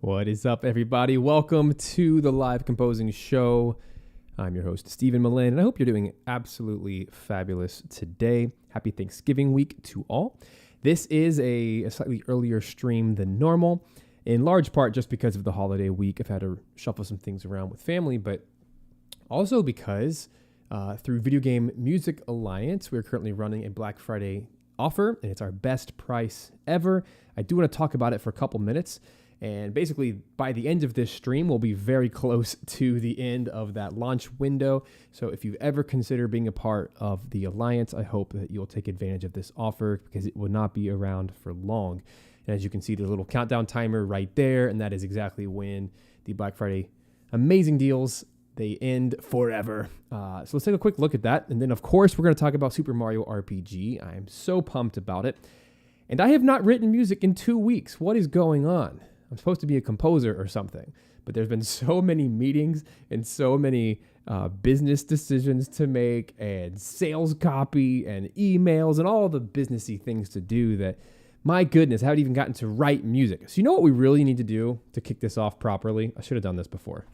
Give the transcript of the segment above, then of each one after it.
What is up, everybody? Welcome to the Live Composing Show. I'm your host, Stephen Melin, and I hope you're doing absolutely fabulous today. Happy Thanksgiving week to all. This is a slightly earlier stream than normal, in large part just because of the holiday week. I've had to shuffle some things around with family, but also because through Video Game Music Alliance, we're currently running a Black Friday offer, and it's our best price ever. I do want to talk about it for a couple minutes. And basically, by the end of this stream, we'll be very close to the end of that launch window. So if you've ever considered being a part of the Alliance, I hope that you'll take advantage of this offer because it will not be around for long. And as you can see, there's a little countdown timer right there, and that is exactly when the Black Friday amazing deals, they end forever. So let's take a quick look at that. And then, of course, we're going to talk about Super Mario RPG. I am so pumped about it. And I have not written music in 2 weeks. What is going on? I'm supposed to be a composer or something, but there's been so many meetings and so many business decisions to make and sales copy and emails and all the businessy things to do that, my goodness, I haven't even gotten to write music. So you know what we really need to do to kick this off properly? I should have done this before.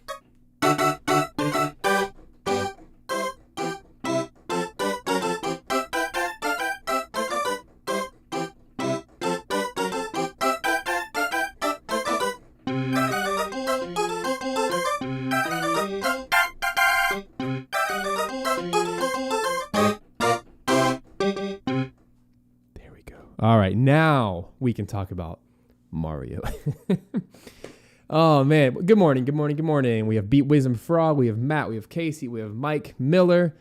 All right, now we can talk about Mario. Oh, man. Good morning. We have Beat Wisdom Frog. We have Matt. We have Casey. We have Mike Miller.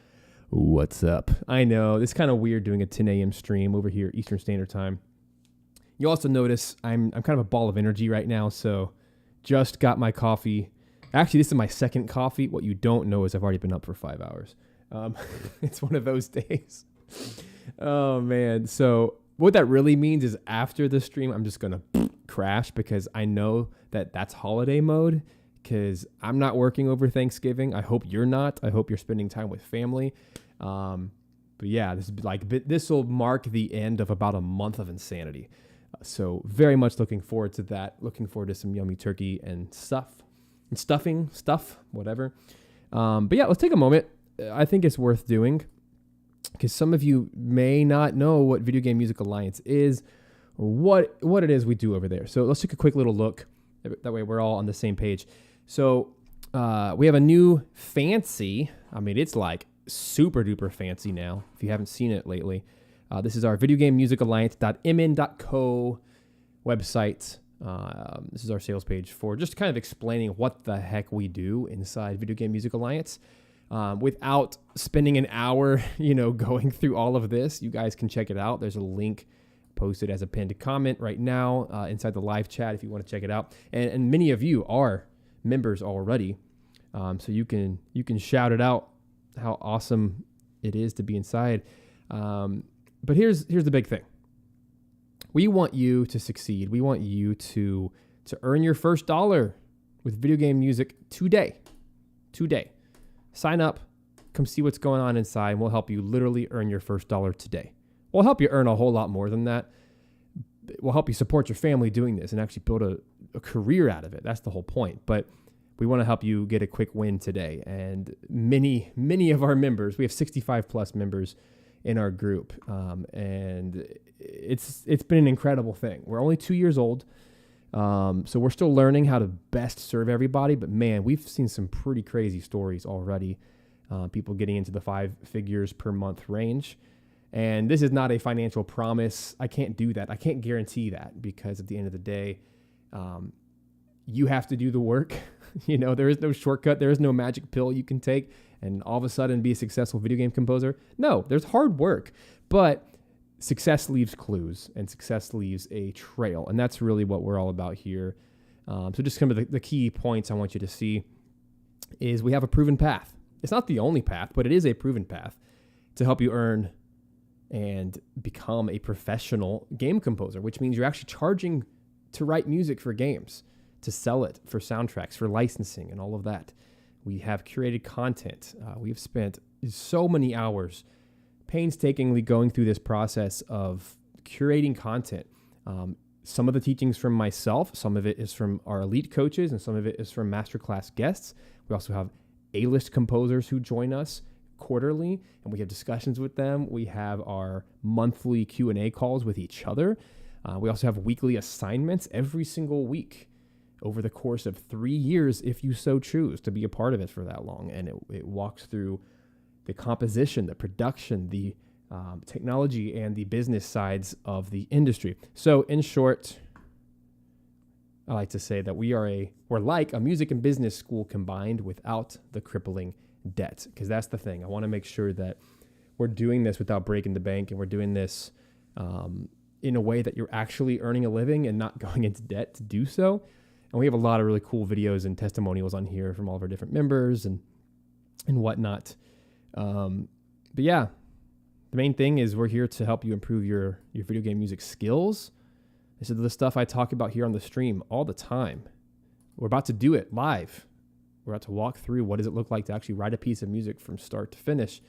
What's up? I know, it's kind of weird doing a 10 a.m. stream over here, Eastern Standard Time. You also notice I'm kind of a ball of energy right now, so just got my coffee. Actually, this is my second coffee. What you don't know is I've already been up for 5 hours. It's one of those days. Oh, man. So what that really means is after the stream, I'm just going to crash because I know that that's holiday mode because I'm not working over Thanksgiving. I hope you're not. I hope you're spending time with family. But yeah, this will mark the end of about a month of insanity. So very much looking forward to that. Looking forward to some yummy turkey and stuffing, whatever. But yeah, let's take a moment. I think it's worth doing, because some of you may not know what Video Game Music Alliance is or what it is we do over there. So let's take a quick little look. That way we're all on the same page. So we have a new fancy, it's like super duper fancy now, if you haven't seen it lately. This is our Video Game Music Alliance.mn.co website. This is our sales page for just kind of explaining what the heck we do inside Video Game Music Alliance. Without spending an hour, going through all of this, you guys can check it out. There's a link posted as a pinned comment right now inside the live chat if you want to check it out. And many of you are members already, so you can shout it out how awesome it is to be inside. But here's the big thing. We want you to succeed. We want you to earn your first dollar with video game music today. Sign up, come see what's going on inside, and we'll help you literally earn your first dollar today. We'll help you earn a whole lot more than that. We'll help you support your family doing this and actually build a career out of it. That's the whole point. But we want to help you get a quick win today. And many of our members, we have 65 plus members in our group. And it's been an incredible thing. We're only 2 years old. So we're still learning how to best serve everybody, but man, we've seen some pretty crazy stories already. People getting into the 5 figures per month range. And this is not a financial promise. I can't do that. I can't guarantee that because at the end of the day, you have to do the work. There is no shortcut. There is no magic pill you can take and all of a sudden be a successful video game composer. No, there's hard work, but success leaves clues and success leaves a trail. And that's really what we're all about here. So just some of the key points I want you to see is we have a proven path. It's not the only path, but it is a proven path to help you earn and become a professional game composer, which means you're actually charging to write music for games, to sell it for soundtracks, for licensing and all of that. We have curated content. We've spent so many hours painstakingly going through this process of curating content some of the teachings from myself, some of it is from our elite coaches, and some of it is from masterclass guests. We also have A-list composers who join us quarterly, and we have discussions with them. We have our monthly Q&A calls with each other. We also have weekly assignments every single week over the course of 3 years, if you so choose to be a part of it for that long. And it walks through the composition, the production, the technology, and the business sides of the industry. So in short, I like to say that we're like a music and business school combined without the crippling debt, because that's the thing. I want to make sure that we're doing this without breaking the bank, and we're doing this in a way that you're actually earning a living and not going into debt to do so. And we have a lot of really cool videos and testimonials on here from all of our different members and whatnot. But yeah, the main thing is we're here to help you improve your video game music skills. This is the stuff I talk about here on the stream all the time. We're about to do it live. We're about to walk through what does it look like to actually write a piece of music from start to finish.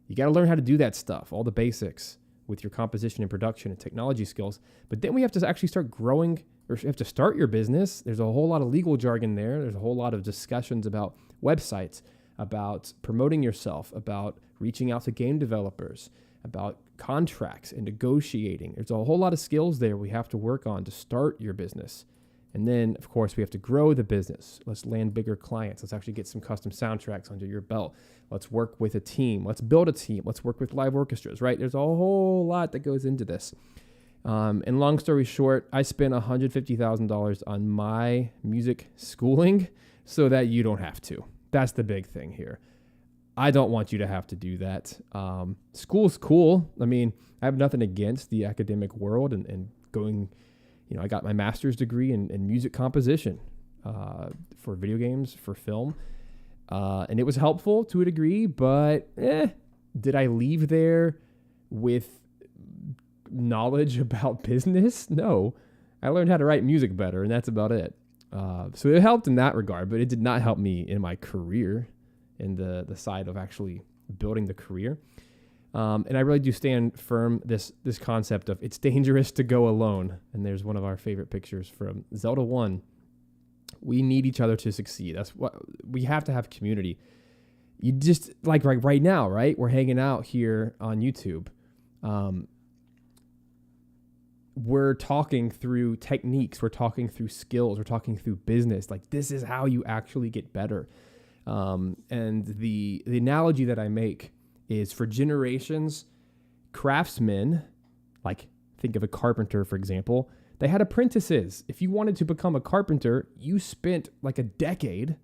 You got to learn how to do that stuff, all the basics with your composition and production and technology skills. But then we have to actually start growing, or you have to start your business. There's a whole lot of legal jargon there. There's a whole lot of discussions about websites, about promoting yourself, about reaching out to game developers, about contracts and negotiating. There's a whole lot of skills there we have to work on to start your business. And then, of course, we have to grow the business. Let's land bigger clients. Let's actually get some custom soundtracks under your belt. Let's work with a team. Let's build a team. Let's work with live orchestras, right? There's a whole lot that goes into this. And long story short, I spent $150,000 on my music schooling so that you don't have to. That's the big thing here. I don't want you to have to do that. School's cool. I mean, I have nothing against the academic world and going, I got my master's degree in music composition for video games, for film. And it was helpful to a degree, but did I leave there with knowledge about business? No. I learned how to write music better, and that's about it. So it helped in that regard, but it did not help me in my career, in the side of actually building the career. And I really do stand firm this concept of it's dangerous to go alone. And there's one of our favorite pictures from Zelda 1. We need each other to succeed. That's what we have to have community. You just like right now, right? We're hanging out here on YouTube. We're talking through techniques. We're talking through skills. We're talking through business. Like, this is how you actually get better. And the analogy that I make is for generations, craftsmen, like think of a carpenter, for example, they had apprentices. If you wanted to become a carpenter, you spent like a decade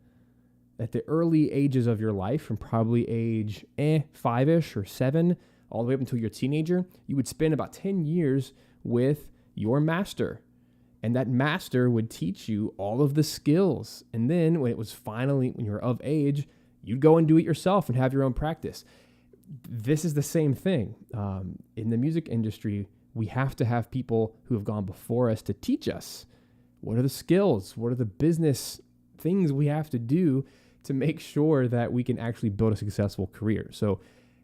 at the early ages of your life, from probably age 5-ish or 7, all the way up until you're a teenager. You would spend about 10 years with your master. And that master would teach you all of the skills. And then when you were of age, you'd go and do it yourself and have your own practice. This is the same thing. In the music industry, we have to have people who have gone before us to teach us what are the skills, what are the business things we have to do to make sure that we can actually build a successful career. So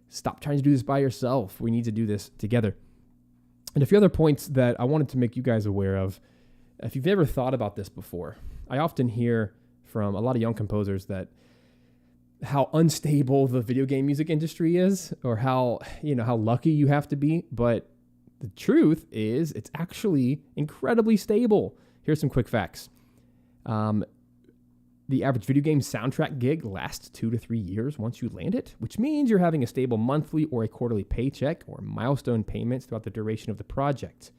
stop trying to do this by yourself. We need to do this together. And a few other points that I wanted to make you guys aware of. If you've ever thought about this before, I often hear from a lot of young composers that how unstable the video game music industry is, or how lucky you have to be. But the truth is it's actually incredibly stable. Here's some quick facts. The average video game soundtrack gig lasts 2 to 3 years once you land it, which means you're having a stable monthly or a quarterly paycheck or milestone payments throughout the duration of the project.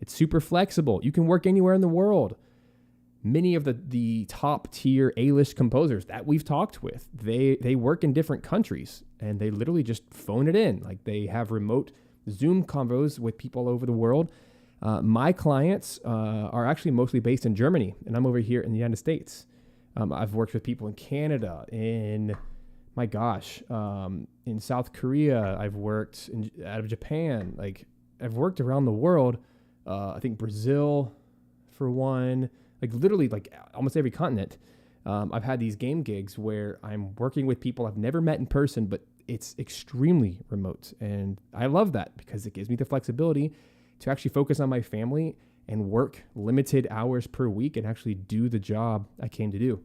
It's super flexible. You can work anywhere in the world. Many of the top tier A-list composers that we've talked with, they work in different countries, and they literally just phone it in. Like, they have remote Zoom convos with people all over the world. My clients are actually mostly based in Germany, and I'm over here in the United States. I've worked with people in Canada, in South Korea. I've worked out of Japan. Like, I've worked around the world. I think Brazil for one, like literally like almost every continent. I've had these game gigs where I'm working with people I've never met in person, but it's extremely remote. And I love that because it gives me the flexibility to actually focus on my family and work limited hours per week and actually do the job I came to do.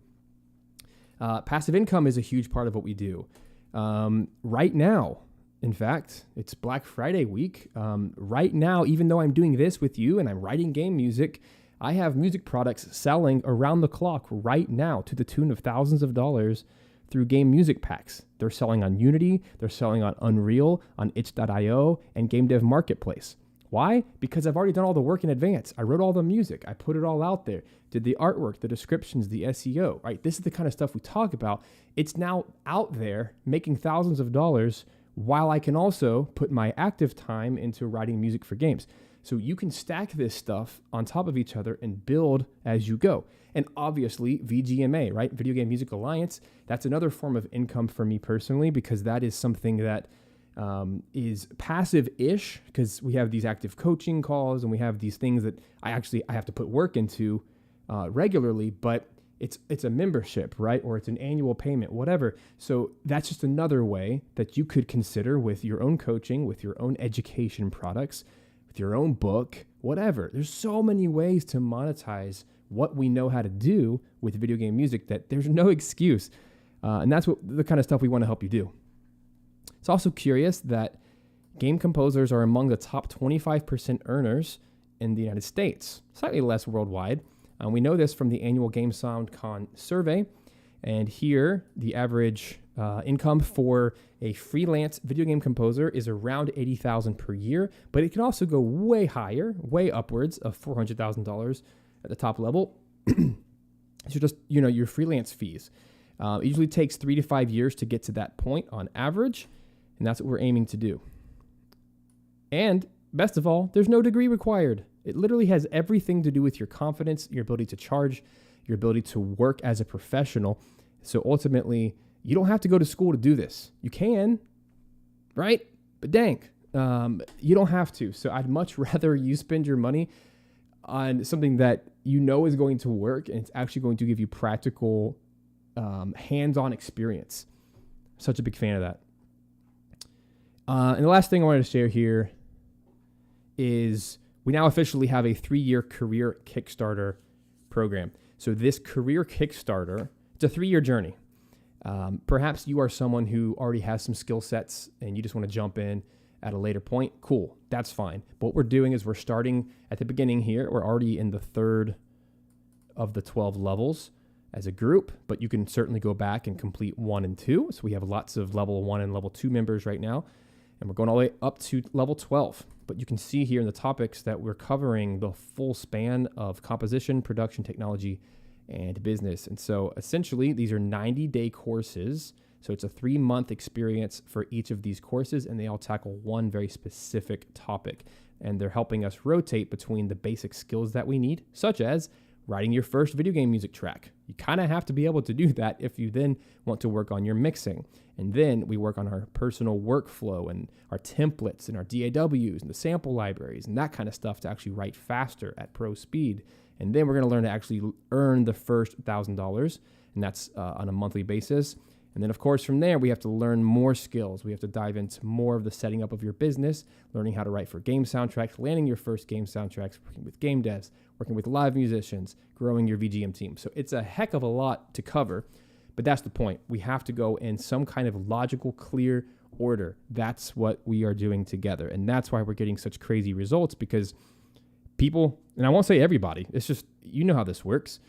Passive income is a huge part of what we do. Right now, in fact, it's Black Friday week. Right now, even though I'm doing this with you and I'm writing game music, I have music products selling around the clock right now to the tune of thousands of dollars through game music packs. They're selling on Unity, they're selling on Unreal, on itch.io, and Game Dev Marketplace. Why? Because I've already done all the work in advance. I wrote all the music. I put it all out there, did the artwork, the descriptions, the SEO, right? This is the kind of stuff we talk about. It's now out there making thousands of dollars while I can also put my active time into writing music for games. So you can stack this stuff on top of each other and build as you go. And obviously VGMA, right? Video Game Music Alliance, that's another form of income for me personally, because that is something that is passive-ish, because we have these active coaching calls and we have these things that I have to put work into regularly, but it's a membership, right? Or it's an annual payment, whatever. So that's just another way that you could consider with your own coaching, with your own education products, with your own book, whatever. There's so many ways to monetize what we know how to do with video game music that there's no excuse. And that's what the kind of stuff we want to help you do. It's also curious that game composers are among the top 25% earners in the United States, slightly less worldwide. We know this from the annual Game SoundCon survey. And here, the average income for a freelance video game composer is around $80,000 per year, but it can also go way higher, way upwards of $400,000 at the top level. So just, your freelance fees. It usually takes 3 to 5 years to get to that point on average, and that's what we're aiming to do. And best of all, there's no degree required. It literally has everything to do with your confidence, your ability to charge, your ability to work as a professional. So ultimately, you don't have to go to school to do this. You can, right? But dang, you don't have to. So I'd much rather you spend your money on something that you know is going to work and it's actually going to give you practical, hands-on experience. Such a big fan of that. And the last thing I wanted to share here is we now officially have a 3-year career Kickstarter program. So this career Kickstarter, it's a 3-year journey. Perhaps you are someone who already has some skill sets and you just want to jump in at a later point. Cool, that's fine. But what we're doing is we're starting at the beginning here. We're already in the 3rd of the 12 levels as a group, but you can certainly go back and complete 1 and 2. So we have lots of level 1 and level 2 members right now. And we're going all the way up to level 12. But you can see here in the topics that we're covering the full span of composition, production, technology, and business. And so essentially, these are 90-day courses. So it's a 3-month experience for each of these courses, and they all tackle one very specific topic. And they're helping us rotate between the basic skills that we need, such as writing your first video game music track. You kind of have to be able to do that if you then want to work on your mixing. And then we work on our personal workflow and our templates and our DAWs and the sample libraries and that kind of stuff to actually write faster at pro speed. And then we're going to learn to actually earn the first $1,000, and that's on a monthly basis. And then, of course, from there, we have to learn more skills. We have to dive into more of the setting up of your business, learning how to write for game soundtracks, landing your first game soundtracks, working with game devs, working with live musicians, growing your VGM team. So it's a heck of a lot to cover, but that's the point. We have to go in some kind of logical, clear order. That's what we are doing together. And that's why we're getting such crazy results, because people, and I won't say everybody, it's just, you know how this works.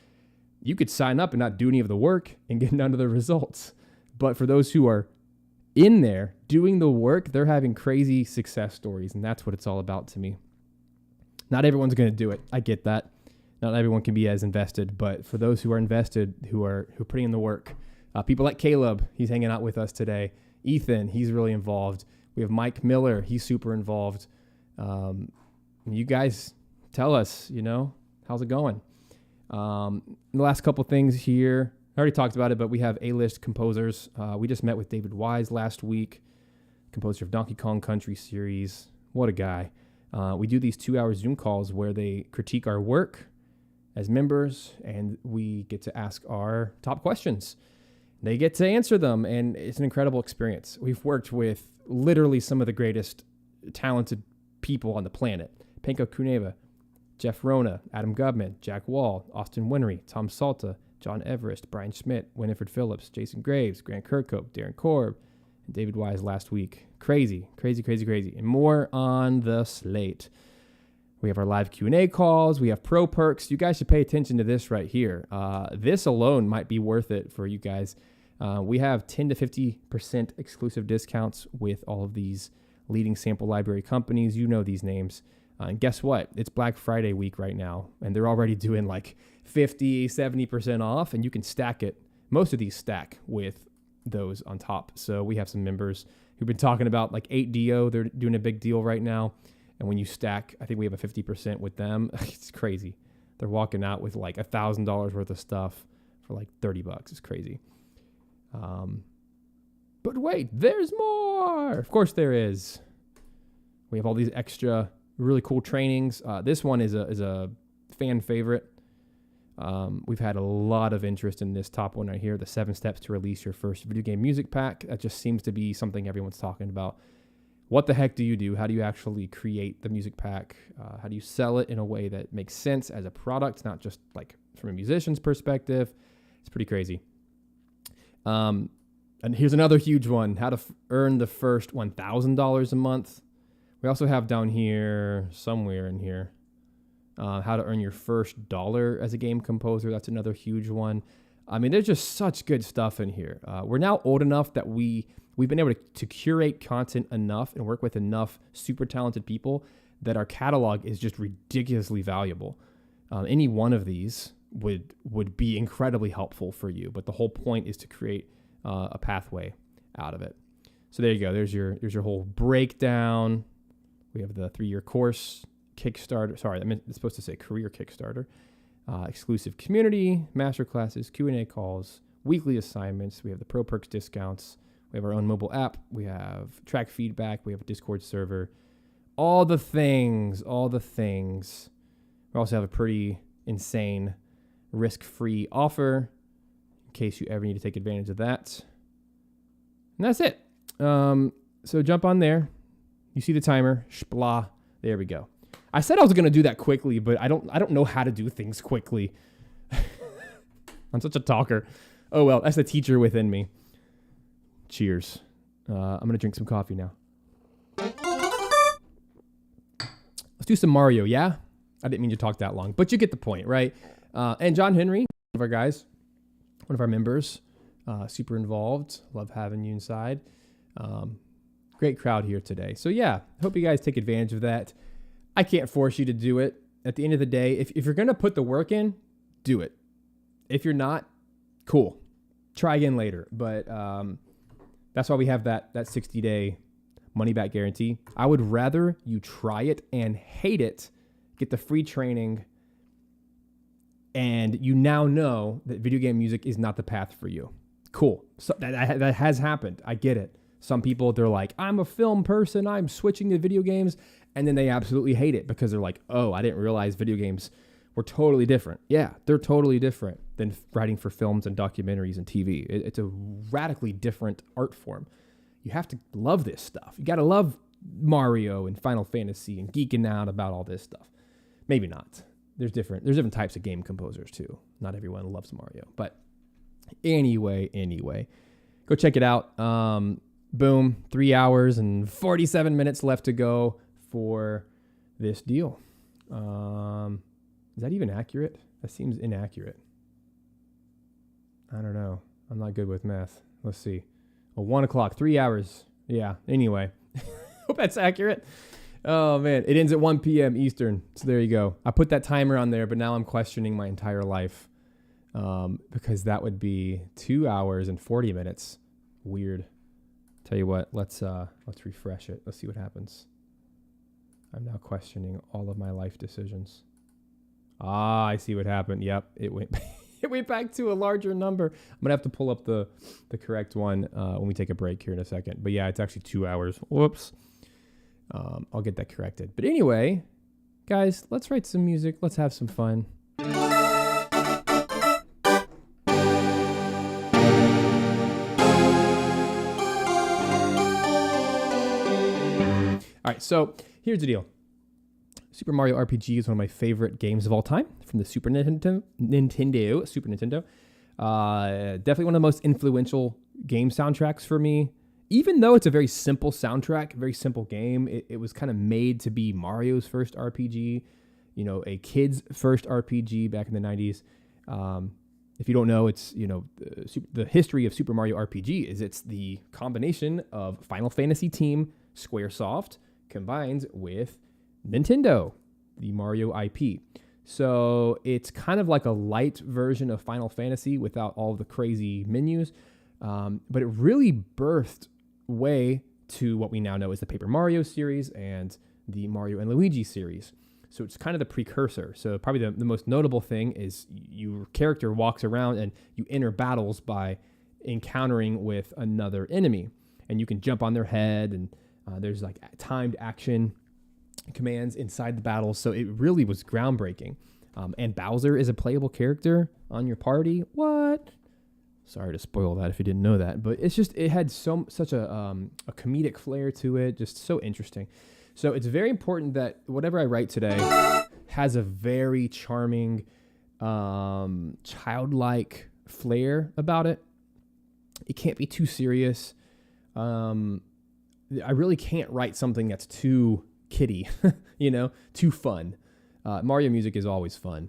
You could sign up and not do any of the work and get none of the results. But for those who are in there doing the work, they're having crazy success stories, and that's what it's all about to me. Not everyone's going to do it. I get that. Not everyone can be as invested, but for those who are invested, who are putting in the work, people like Caleb, he's hanging out with us today. Ethan, he's really involved. We have Mike Miller, he's super involved. You guys tell us, how's it going? The last couple things here. I already talked about it, but we have A-list composers. We just met with David Wise last week, composer of Donkey Kong Country series. What a guy. We do these 2-hour Zoom calls where they critique our work as members, and we get to ask our top questions. They get to answer them, and it's an incredible experience. We've worked with literally some of the greatest talented people on the planet. Penko Kuneva, Jeff Rona, Adam Gubman, Jack Wall, Austin Winery, Tom Salta, John Everest, Brian Schmidt, Winifred Phillips, Jason Graves, Grant Kirkhope, Darren Korb, and David Wise last week. Crazy. And more on the slate. We have our live Q&A calls. We have pro perks. You guys should pay attention to this right here. This alone might be worth it for you guys. We have 10 to 50% exclusive discounts with all of these leading sample library companies. You know these names. And guess what? It's Black Friday week right now, and they're already doing like 50, 70% off, and you can stack it. Most of these stack with those on top. So we have some members who've been talking about like 8DO. They're doing a big deal right now. And when you stack, I think we have a 50% with them. It's crazy. They're walking out with like $1,000 worth of stuff for like $30. It's crazy. But wait, there's more. Of course there is. We have all these extra really cool trainings. This one is a fan favorite. We've had a lot of interest in this top one right here, the 7 steps to release your first video game music pack. That just seems to be something everyone's talking about. What the heck do you do? How do you actually create the music pack? How do you sell it in a way that makes sense as a product, not just like from a musician's perspective? It's pretty crazy. And here's another huge one, how to earn the first $1,000 a month. We also have down here, somewhere in here, how to earn your first dollar as a game composer. That's another huge one. I mean, there's just such good stuff in here. We're now old enough that we've been able to curate content enough and work with enough super talented people that our catalog is just ridiculously valuable. Any one of these would be incredibly helpful for you, but the whole point is to create a pathway out of it. So there you go. There's your whole breakdown. We have the 3-year course, Kickstarter. Sorry, it's supposed to say career Kickstarter. Exclusive community, master classes, Q&A calls, weekly assignments. We have the Pro Perks discounts. We have our own mobile app. We have track feedback. We have a Discord server. All the things. We also have a pretty insane risk-free offer in case you ever need to take advantage of that. And that's it. So jump on there. You see the timer. Shpla. There we go. I said I was going to do that quickly, but I don't know how to do things quickly. I'm such a talker. Oh, well, that's the teacher within me. Cheers. I'm going to drink some coffee now. Let's do some Mario, yeah? I didn't mean to talk that long, but you get the point, right? And John Henry, one of our guys, one of our members, super involved. Love having you inside. Great crowd here today. So yeah, hope you guys take advantage of that. I can't force you to do it. At the end of the day, if you're going to put the work in, do it. If you're not, cool. Try again later. But that's why we have that 60-day money-back guarantee. I would rather you try it and hate it, get the free training, and you now know that video game music is not the path for you. Cool. So that has happened. I get it. Some people, they're like, I'm a film person, I'm switching to video games, and then they absolutely hate it because they're like, oh, I didn't realize video games were totally different. Yeah, they're totally different than writing for films and documentaries and TV. It's a radically different art form. You have to love this stuff. You got to love Mario and Final Fantasy and geeking out about all this stuff. Maybe not. There's different types of game composers too. Not everyone loves Mario. But anyway, go check it out. Boom, 3 hours and 47 minutes left to go for this deal. Is that even accurate? That seems inaccurate. I don't know. I'm not good with math. Let's see. Well, 1 o'clock, 3 hours. Yeah, anyway. Hope that's accurate. Oh, man. It ends at 1 p.m. Eastern. So there you go. I put that timer on there, but now I'm questioning my entire life because that would be 2 hours and 40 minutes. Weird. Tell you what, let's refresh it. Let's see what happens. I'm now questioning all of my life decisions. I see what happened. Yep, it went it went back to a larger number. I'm gonna have to pull up the correct one when we take a break here in a second. But yeah, it's actually 2 hours. Whoops. I'll get that corrected. But anyway, guys, let's write some music. Let's have some fun. All right, so here's the deal. Super Mario RPG is one of my favorite games of all time from the Super Nintendo. Definitely one of the most influential game soundtracks for me. Even though it's a very simple soundtrack, very simple game, it was kind of made to be Mario's first RPG, a kid's first RPG back in the 90s. If you don't know, it's, the history of Super Mario RPG is it's the combination of Final Fantasy team Squaresoft combined with Nintendo, the Mario IP. So it's kind of like a light version of Final Fantasy without all the crazy menus. But it really birthed way to what we now know as the Paper Mario series and the Mario and Luigi series. So it's kind of the precursor. So probably the most notable thing is your character walks around and you enter battles by encountering with another enemy. And you can jump on their head, and there's like timed action commands inside the battle. So it really was groundbreaking. And Bowser is a playable character on your party. What? Sorry to spoil that if you didn't know that, but it had such a comedic flair to it, just so interesting. So it's very important that whatever I write today has a very charming, childlike flair about it. It can't be too serious. I really can't write something that's too kiddie, too fun. Mario music is always fun.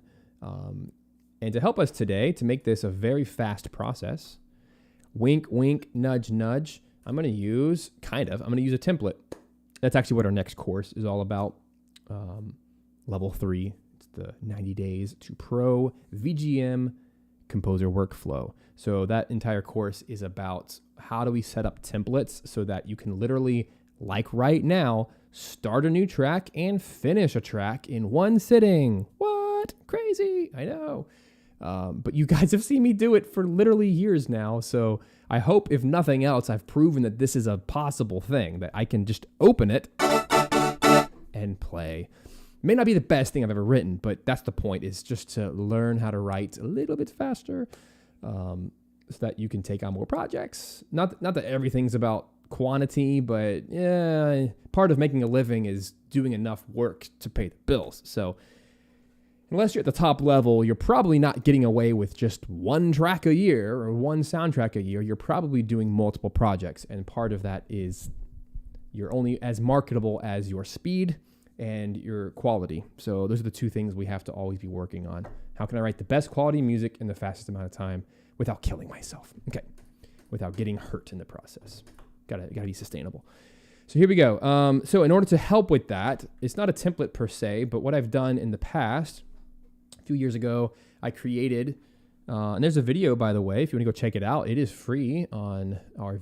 And to help us today, to make this a very fast process, wink, wink, nudge, nudge, I'm going to use a template. That's actually what our next course is all about. Level 3, it's the 90 Days to Pro VGM Composer Workflow. So that entire course is about how do we set up templates so that you can literally, like right now, start a new track and finish a track in one sitting. What? Crazy. I know. But you guys have seen me do it for literally years now. So I hope, if nothing else, I've proven that this is a possible thing, that I can just open it and play. It may not be the best thing I've ever written, but that's the point, is just to learn how to write a little bit faster, so that you can take on more projects. Not that everything's about quantity, but yeah, part of making a living is doing enough work to pay the bills. So unless you're at the top level, you're probably not getting away with just one track a year or one soundtrack a year. You're probably doing multiple projects. And part of that is you're only as marketable as your speed and your quality. So those are the two things we have to always be working on. How can I write the best quality music in the fastest amount of time without killing myself? Okay. Without getting hurt in the process. Gotta be sustainable. So here we go. So in order to help with that, it's not a template per se, but what I've done in the past, a few years ago, I created, and there's a video, by the way, if you want to go check it out. It is free on our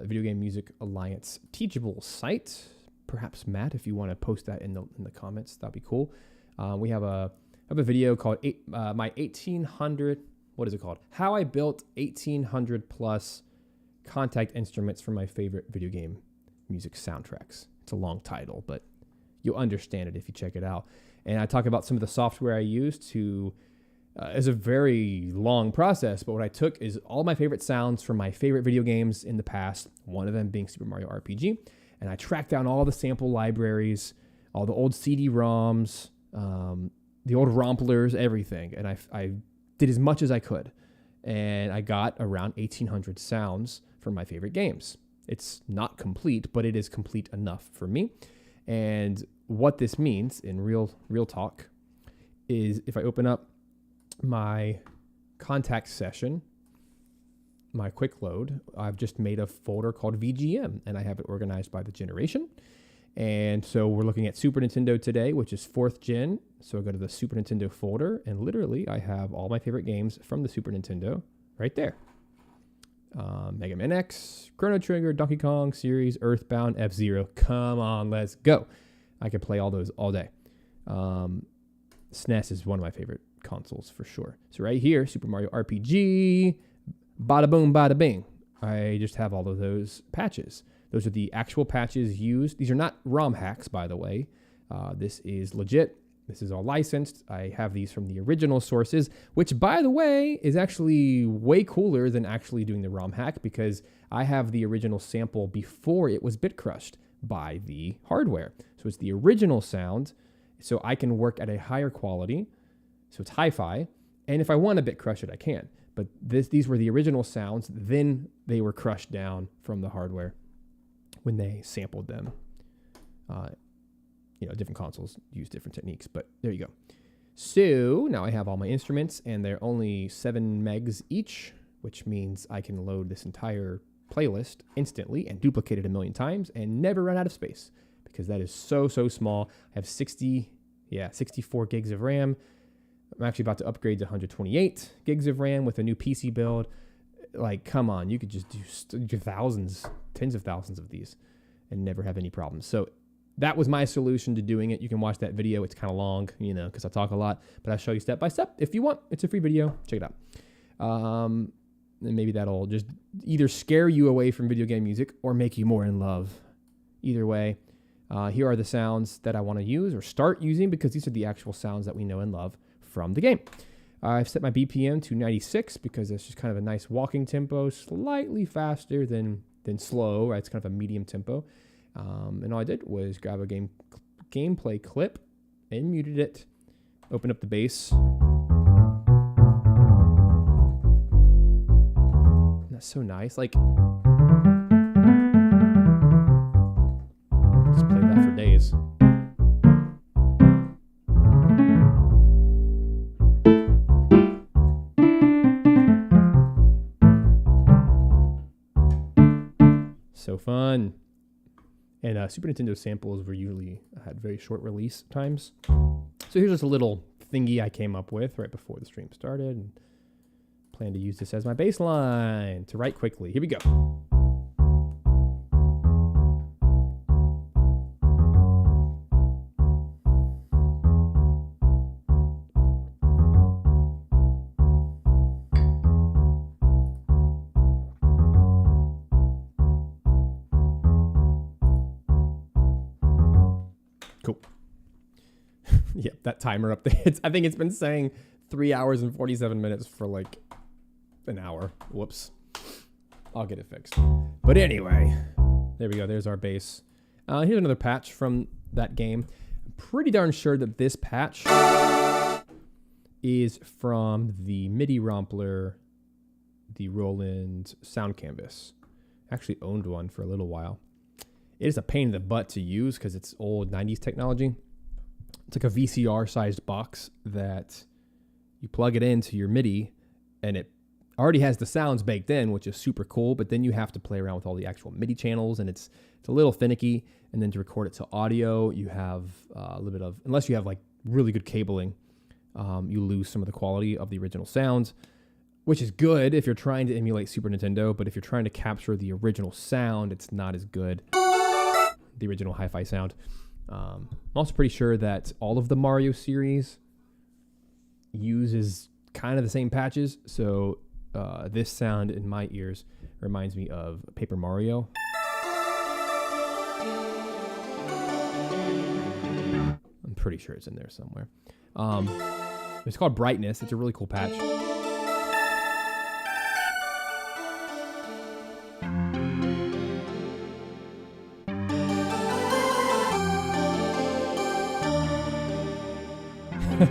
Video Game Music Alliance Teachable site. Perhaps, Matt, if you want to post that in the comments, that'd be cool. We have a video called my 1800, what is it called? How I built 1800 plus contact instruments for my favorite video game music soundtracks. It's a long title, but you'll understand it if you check it out. And I talk about some of the software I used to, it's a very long process, but what I took is all my favorite sounds from my favorite video games in the past, one of them being Super Mario RPG, and I tracked down all the sample libraries, all the old CD-ROMs, the old Romplers, everything, and I did as much as I could, and I got around 1,800 sounds from my favorite games. It's not complete, but it is complete enough for me. And what this means in real talk is if I open up my contact session, my quick load, I've just made a folder called VGM, and I have it organized by the generation. And so we're looking at Super Nintendo today, which is 4th gen. So I go to the Super Nintendo folder, and literally I have all my favorite games from the Super Nintendo right there. Mega Man X, Chrono Trigger, Donkey Kong series, Earthbound, F-Zero. Come on, let's go. I could play all those all day. SNES is one of my favorite consoles for sure. So right here, Super Mario RPG, bada boom, bada bing. I just have all of those patches. Those are the actual patches used. These are not ROM hacks, by the way. This is legit. This is all licensed. I have these from the original sources, which, by the way, is actually way cooler than actually doing the ROM hack, because I have the original sample before it was bit crushed by the hardware. So it's the original sound So I can work at a higher quality. So it's hi-fi. And if I want to bit crush it, I can. But these were the original sounds. Then they were crushed down from the hardware when they sampled them. Different consoles use different techniques, but there you go. So now I have all my instruments, and they're only 7 megs each, which means I can load this entire playlist instantly and duplicate it a million times and never run out of space, because that is so small. I have 64 gigs of RAM. I'm actually about to upgrade to 128 gigs of RAM with a new PC build. Like, come on, you could just do thousands, tens of thousands of these and never have any problems. So that was my solution to doing it. You can watch that video. It's kind of long, because I talk a lot, but I'll show you step by step if you want. It's a free video. Check it out. And maybe that'll just either scare you away from video game music or make you more in love. Either way, here are the sounds that I want to use or start using, because these are the actual sounds that we know and love from the game. I've set my BPM to 96 because it's just kind of a nice walking tempo, slightly faster than slow, right? It's kind of a medium tempo. And all I did was grab a gameplay clip and muted it, open up the bass. That's so nice. Like, just play that for days. So fun. And Super Nintendo samples had very short release times. So here's just a little thingy I came up with right before the stream started, and plan to use this as my bass line to write quickly. Here we go. Cool. Yep, that timer up there. I think it's been saying 3 hours and 47 minutes for like an hour. Whoops. I'll get it fixed. But anyway, there we go. There's our bass. Here's another patch from that game. I'm pretty darn sure that this patch is from the MIDI Rompler, the Roland Sound Canvas. I actually owned one for a little while. It is a pain in the butt to use because it's old 90s technology. It's like a VCR-sized box that you plug it into your MIDI, and it already has the sounds baked in, which is super cool, but then you have to play around with all the actual MIDI channels, and it's a little finicky. And then to record it to audio, you have a little bit of, unless you have like really good cabling, you lose some of the quality of the original sounds, which is good if you're trying to emulate Super Nintendo, but if you're trying to capture the original sound, it's not as good. The original hi-fi sound. I'm also pretty sure that all of the Mario series uses kind of the same patches, so this sound in my ears reminds me of Paper Mario. I'm pretty sure it's in there somewhere. It's called Brightness. It's a really cool patch. Oh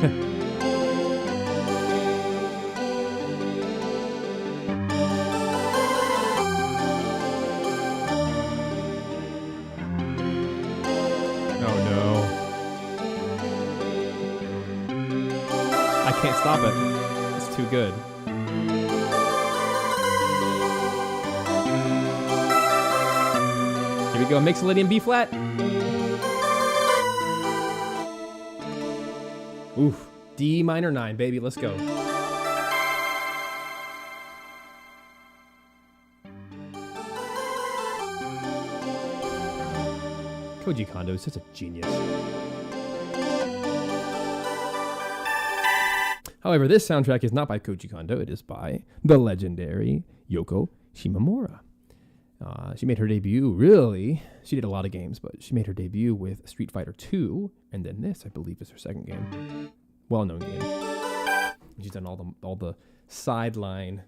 no. I can't stop it. It's too good. Here we go. Mixolydian B flat. Oof. D minor 9, baby. Let's go. Koji Kondo is such a genius. However, this soundtrack is not by Koji Kondo. It is by the legendary Yoko Shimomura. She made her debut, she did a lot of games, but she made her debut with Street Fighter 2, and then this, I believe, is her second game. Well-known game. She's done all the sideline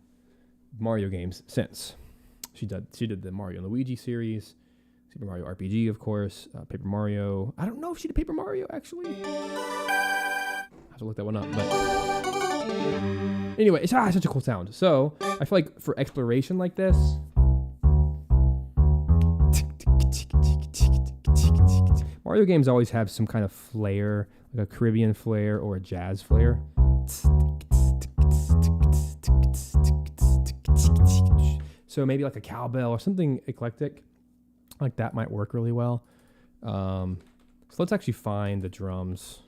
Mario games since. She did the Mario and Luigi series. Super Mario RPG, of course. Paper Mario. I don't know if she did Paper Mario, actually. I have to look that one up. But anyway, it's such a cool sound. So I feel like for exploration like this, Mario games always have some kind of flair, like a Caribbean flair or a jazz flair. So maybe like a cowbell or something eclectic like that might work really well. So let's actually find the drums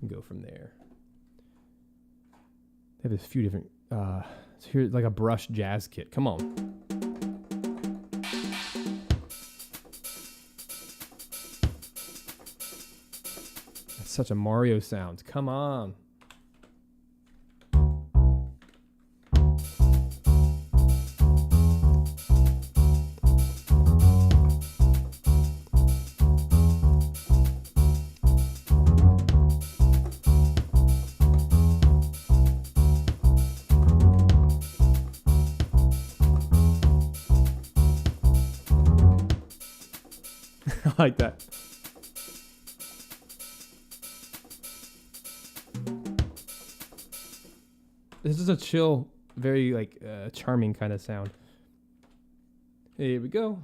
and go from there. They have a few different, so here's like a brush jazz kit. Come on. That's such a Mario sound. Come on. I like that. This is a chill, very like charming kind of sound. Here we go.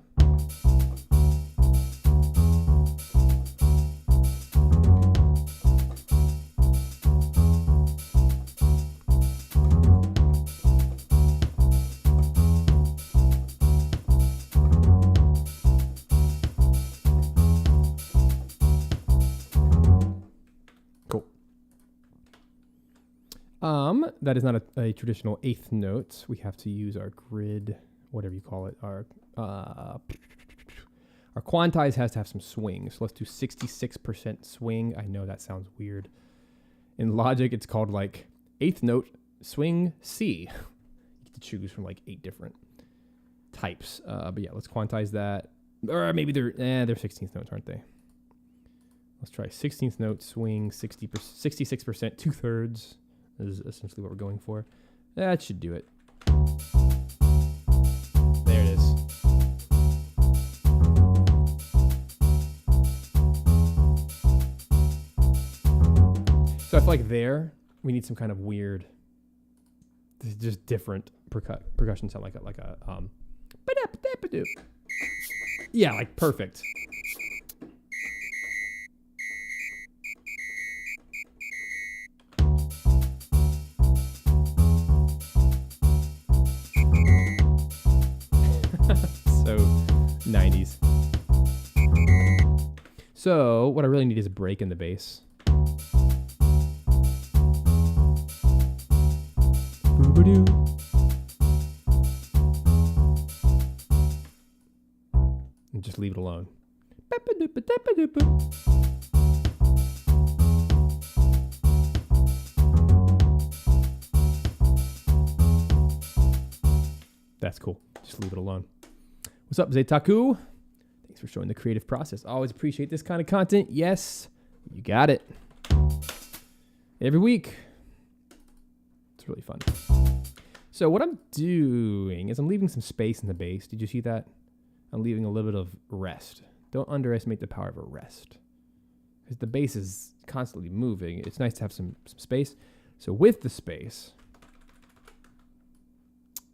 That is not a traditional eighth note. We have to use our grid, whatever you call it. Our quantize has to have some swing. So let's do 66% swing. I know that sounds weird. In Logic, it's called like eighth note swing C. You get to choose from like 8 different types. But yeah, let's quantize that. Or maybe they're 16th notes, aren't they? Let's try 16th note swing, 66%, 2/3. Is essentially what we're going for. That should do it. There it is. So I feel like there we need some kind of weird, just different percussion sound, like a yeah, like perfect. So 90s. So what I really need is a break in the bass. Boo-ba-doo. And just leave it alone. That's cool. Just leave it alone. What's up, Zetaku? Thanks for showing the creative process. Always appreciate this kind of content. Yes, you got it. Every week. It's really fun. So what I'm doing is I'm leaving some space in the bass. Did you see that? I'm leaving a little bit of rest. Don't underestimate the power of a rest. Because the bass is constantly moving. It's nice to have some space. So with the space,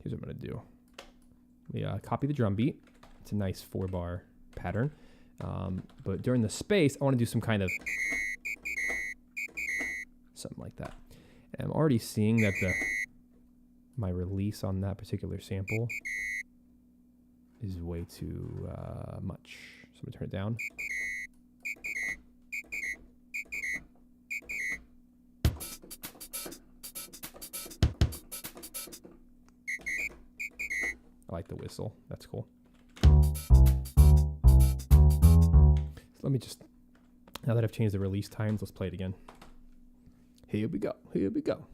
here's what I'm going to do. We copy the drum beat. It's a nice 4-bar pattern. But during the space, I want to do some kind of something like that. And I'm already seeing that my release on that particular sample is way too much. So I'm going to turn it down. I like the whistle. That's cool. So let me just, now that I've changed the release times, let's play it again. Here we go. Here we go.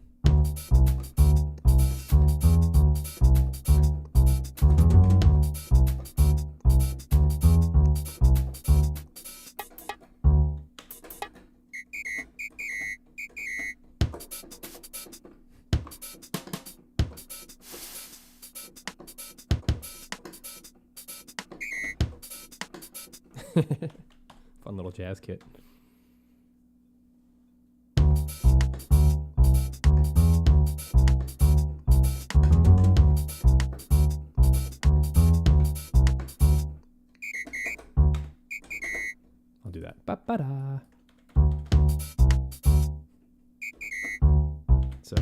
Fun little jazz kit. I'll do that. Ba-ba-da. So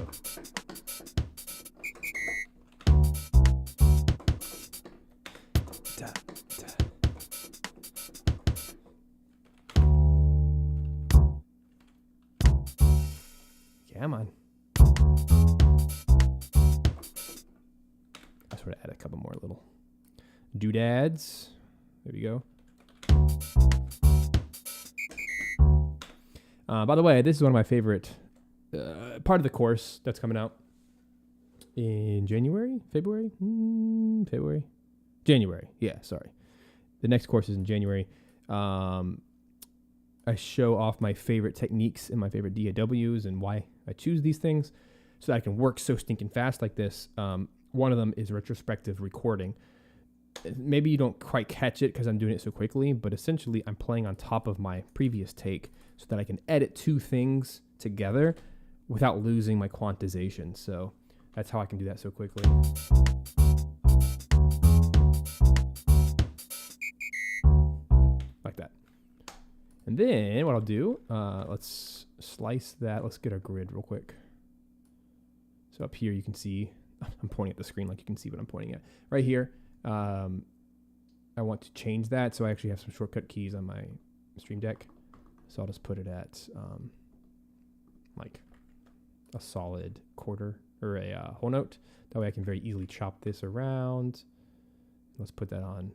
da, da. Come on. I sort of add a couple more little doodads. There we go. By the way, this is one of my favorite part of the course that's coming out in January. Yeah, sorry. The next course is in January. I show off my favorite techniques and my favorite DAWs and why I choose these things so that I can work so stinking fast like this. One of them is retrospective recording. Maybe you don't quite catch it because I'm doing it so quickly, but essentially I'm playing on top of my previous take so that I can edit two things together without losing my quantization. So that's how I can do that so quickly. Like that. And then what I'll do, let's slice that. Let's get our grid real quick. So up here you can see, I'm pointing at the screen like you can see what I'm pointing at. Right here, I want to change that. So I actually have some shortcut keys on my Stream Deck. So I'll just put it at like a solid quarter or a whole note. That way I can very easily chop this around. Let's put that on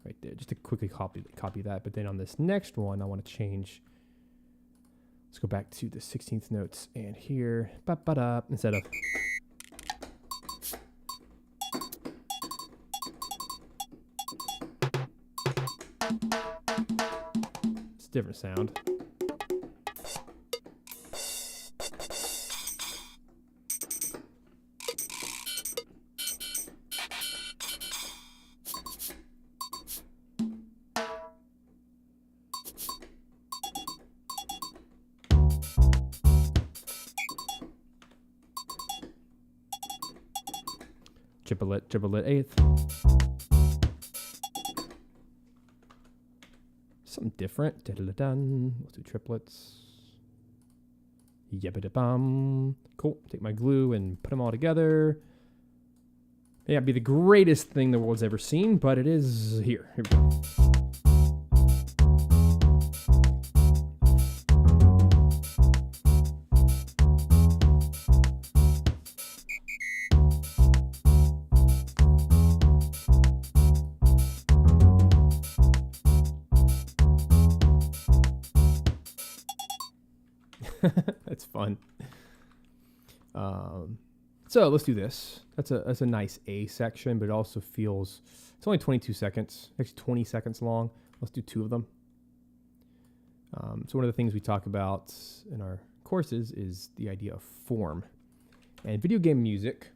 right there, just to quickly copy that. But then on this next one, I want to change. Let's go back to the 16th notes and here, ba-ba-da, instead of it's a different sound. Triplet eighth. Something different. Da-da-da-dun. Let's do triplets. Yabba-da-bum. Cool. Take my glue and put them all together. May not be the greatest thing the world's ever seen, but it is here. Here we go. That's fun. So let's do this. That's a nice A section, but it also feels, it's only 22 seconds, actually 20 seconds long. Let's do two of them. So one of the things we talk about in our courses is the idea of form. And video game music,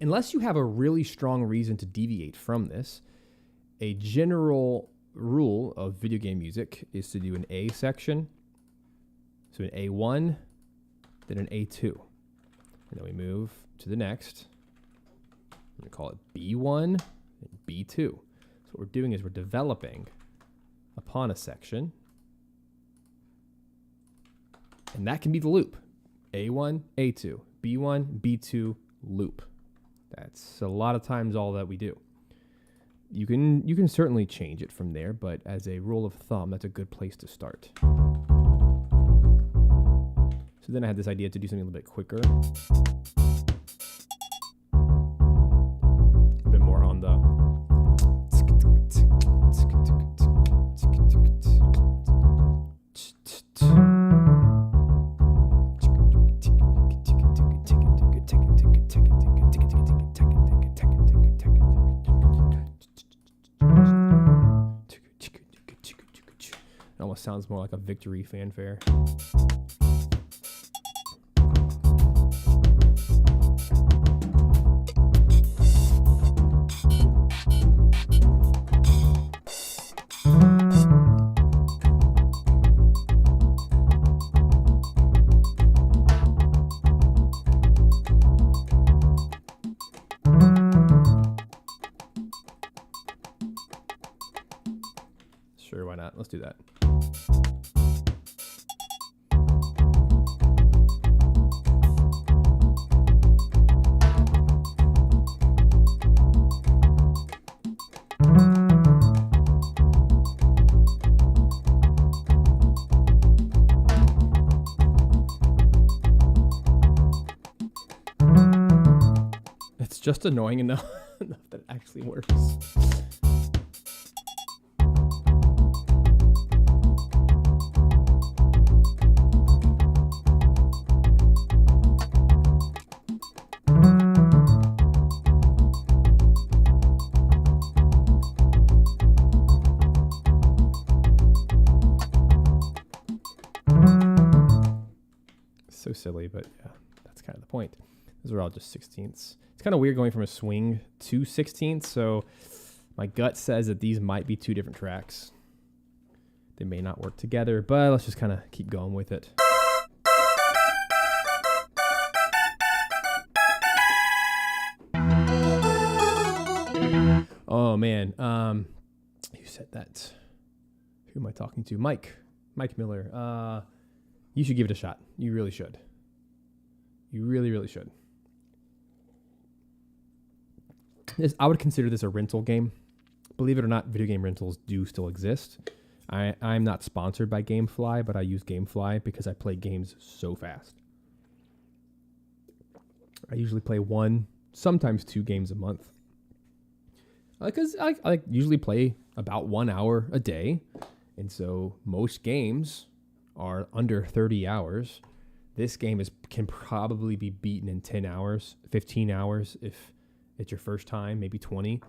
unless you have a really strong reason to deviate from this, a general rule of video game music is to do an A section, so an A1, then an A2. And then we move to the next. We're going to call it B1 and B2. So what we're doing is we're developing upon a section. And that can be the loop. A1, A2, B1, B2, loop. That's a lot of times all that we do. You can certainly change it from there, but as a rule of thumb, that's a good place to start. So then I had this idea to do something a little bit quicker. A bit more on the it almost sounds more like a victory fanfare. let's do that. It's just annoying enough that it actually works. So silly, but yeah, that's kind of the point. Those are all just 16ths. It's kind of weird going from a swing to 16ths, so my gut says that these might be two different tracks. They may not work together, but let's just kind of keep going with it. Oh, man. Who said that? Who am I talking to? Mike Miller. You should give it a shot. You really should. You really, really should. I would consider this a rental game. Believe it or not, video game rentals do still exist. I'm not sponsored by GameFly, but I use GameFly because I play games so fast. I usually play 1, sometimes 2 games a month. Because I usually play about 1 hour a day. And so most games are under 30 hours. This game can probably be beaten in 10 hours, 15 hours if it's your first time, maybe 20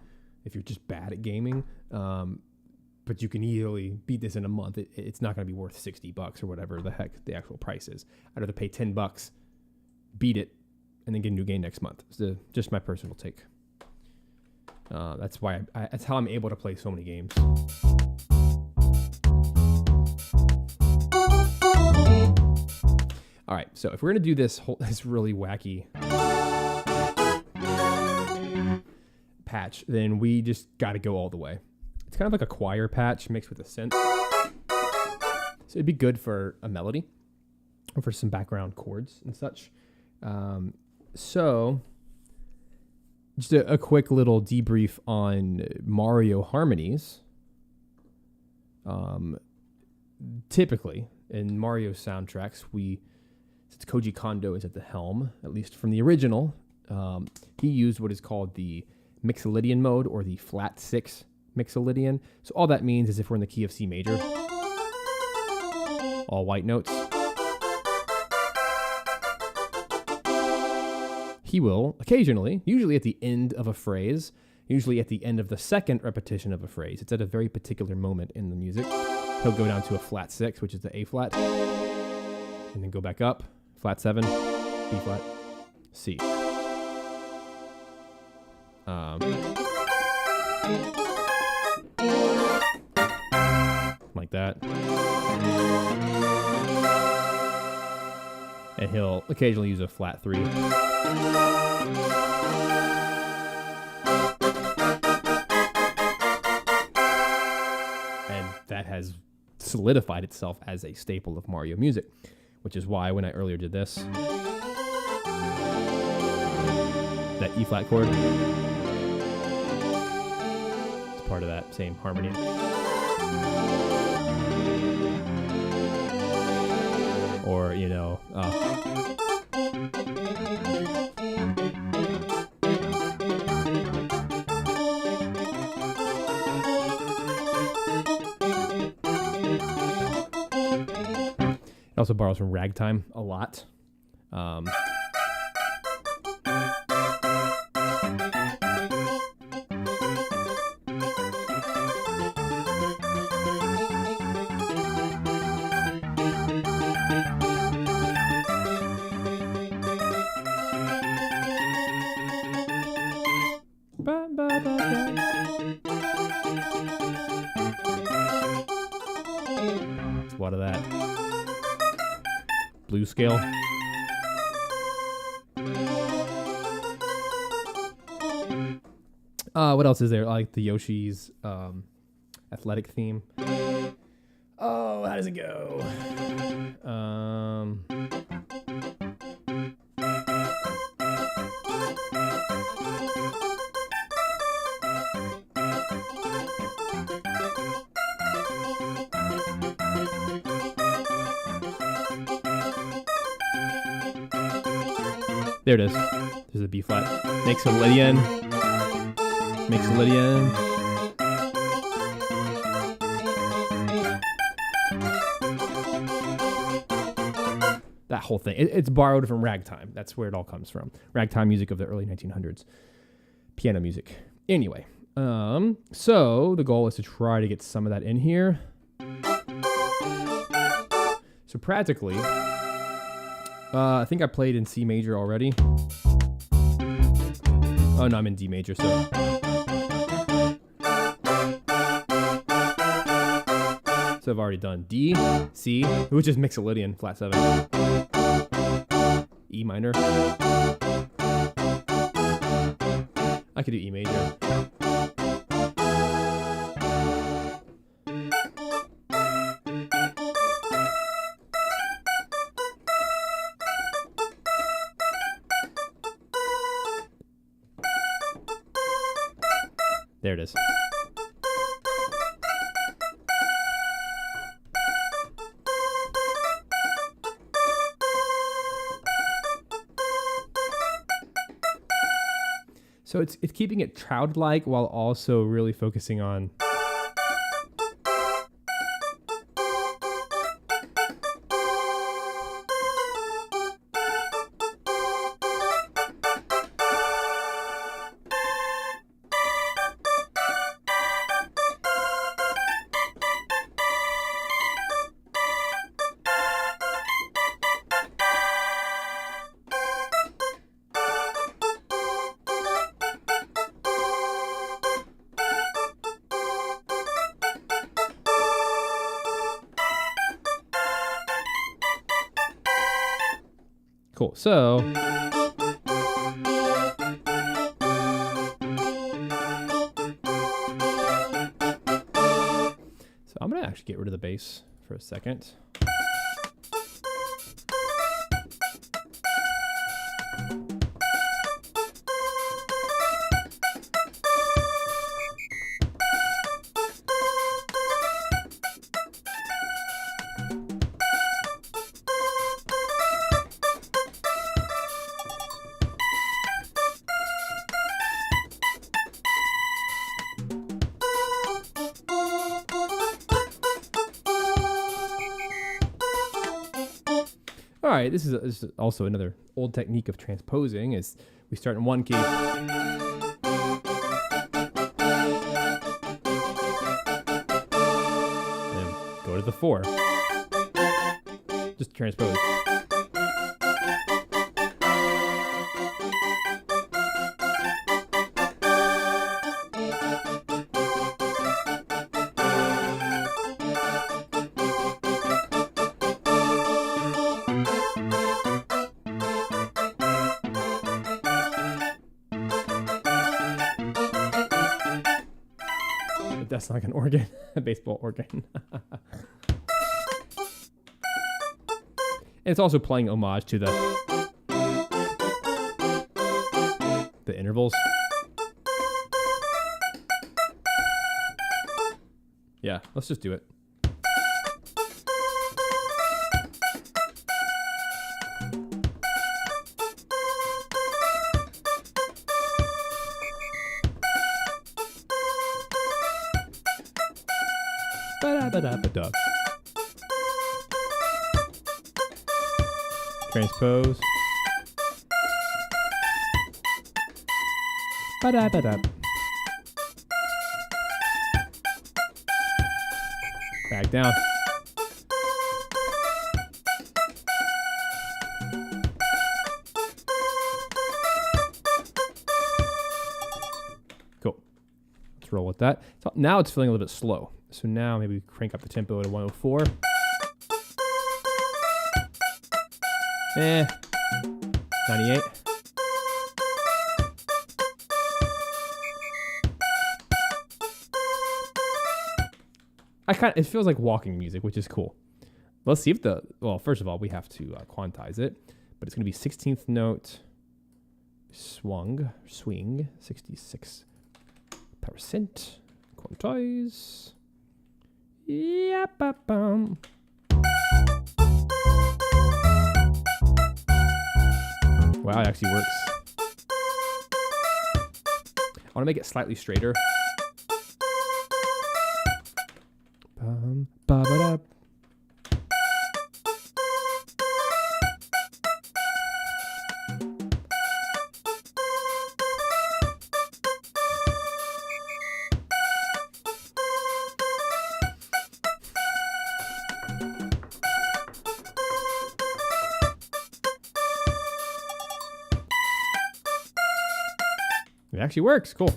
if you're just bad at gaming. But you can easily beat this in a month. It's not going to be worth $60 or whatever the heck the actual price is. I'd rather pay $10, beat it, and then get a new game next month. It's just my personal take. That's why that's how I'm able to play so many games. All right, so if we're going to do this really wacky patch, then we just got to go all the way. It's kind of like a choir patch mixed with a synth. So it'd be good for a melody or for some background chords and such. So just a quick little debrief on Mario harmonies. Typically in Mario soundtracks, since Koji Kondo is at the helm, at least from the original, he used what is called the Mixolydian mode or the flat 6 Mixolydian. So all that means is if we're in the key of C major, all white notes, he will occasionally, usually at the end of a phrase, usually at the end of the second repetition of a phrase, it's at a very particular moment in the music, he'll go down to a flat 6, which is the A flat, and then go back up, flat 7, B flat, C. Like that. And he'll occasionally use a flat 3. And that has solidified itself as a staple of Mario music, which is why when I earlier did this, that E flat chord, it's part of that same harmony. Or, it also borrows from ragtime a lot. It's a lot of that. Blues scale. What else is there? I like the Yoshi's athletic theme. does it go? There it is. There's a B flat. Makes a Lydian. Makes a Lydian. That whole thing. It's borrowed from ragtime. That's where it all comes from. Ragtime music of the early 1900s. Piano music. Anyway. So the goal is to try to get some of that in here. So practically, I think I played in C major already. Oh no, I'm in D major, so. So I've already done D, C, which is Mixolydian, flat 7. E minor. I could do E major. There it is. So it's keeping it childlike while also really focusing on cool. So I'm gonna actually get rid of the bass for a second. All right, this is also another old technique of transposing. Is we start in one key, and go to the 4. Just transpose. That's like an organ, a baseball organ. And it's also playing homage to the intervals. Yeah, let's just do it. Ba-da-ba-da-ba-da. Transpose. Ba-da-ba-da. Back down. Cool. Let's roll with that. So now it's feeling a little bit slow. So now maybe we crank up the tempo to 104. 98. It feels like walking music, which is cool. Let's see if well, first of all, we have to quantize it, but it's going to be 16th note swing, 66%. Quantize. Yep. Wow, it actually works. I want to make it slightly straighter. Ba-ba-da. It actually works. Cool.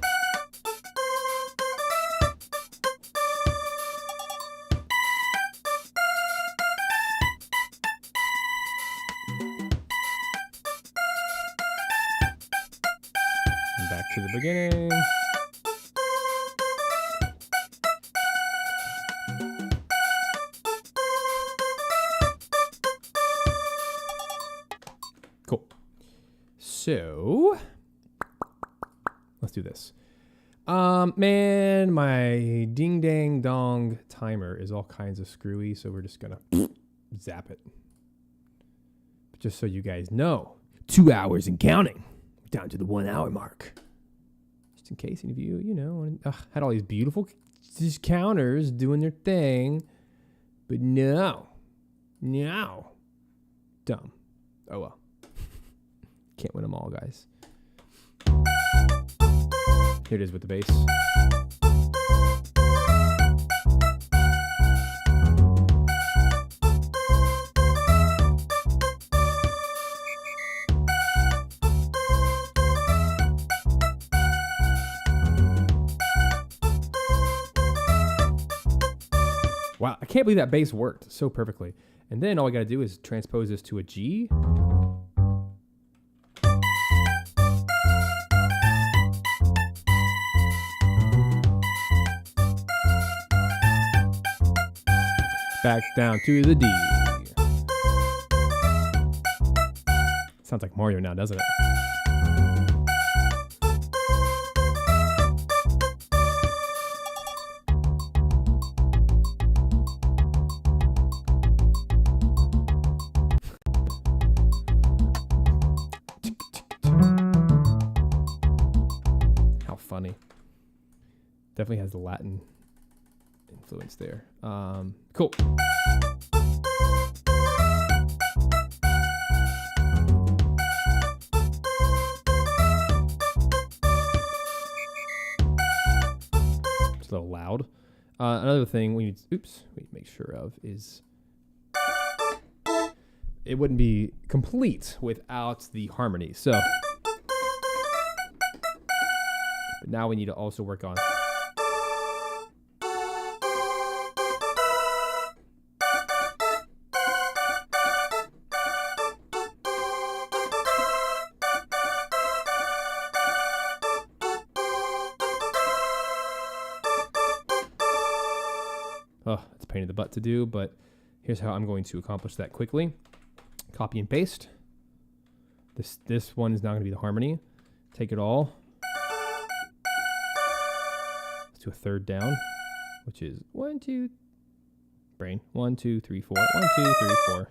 And back to the beginning. Cool. So let's do this. Man, my ding dang dong timer is all kinds of screwy, so we're just gonna zap it. But just so you guys know, 2 hours and counting, down to the 1 hour mark. Just in case any of you, had all these beautiful just counters doing their thing, but no, dumb. Oh well, can't win them all, guys. Here it is with the bass. Wow, I can't believe that bass worked so perfectly. And then all I gotta do is transpose this to a G. Back down to the D. Sounds like Mario now, doesn't it? How funny. Definitely has the Latin influence there. Cool. It's a little loud. Another thing we need to make sure of is it wouldn't be complete without the harmony. So, but now we need to also work on it's a pain in the butt to do, but here's how I'm going to accomplish that quickly. Copy and paste. This one is now going to be the harmony. Take it all. Let's do a third down, which is 1, 2, brain. 1, 2, 3, 4. 1, 2, 3, 4.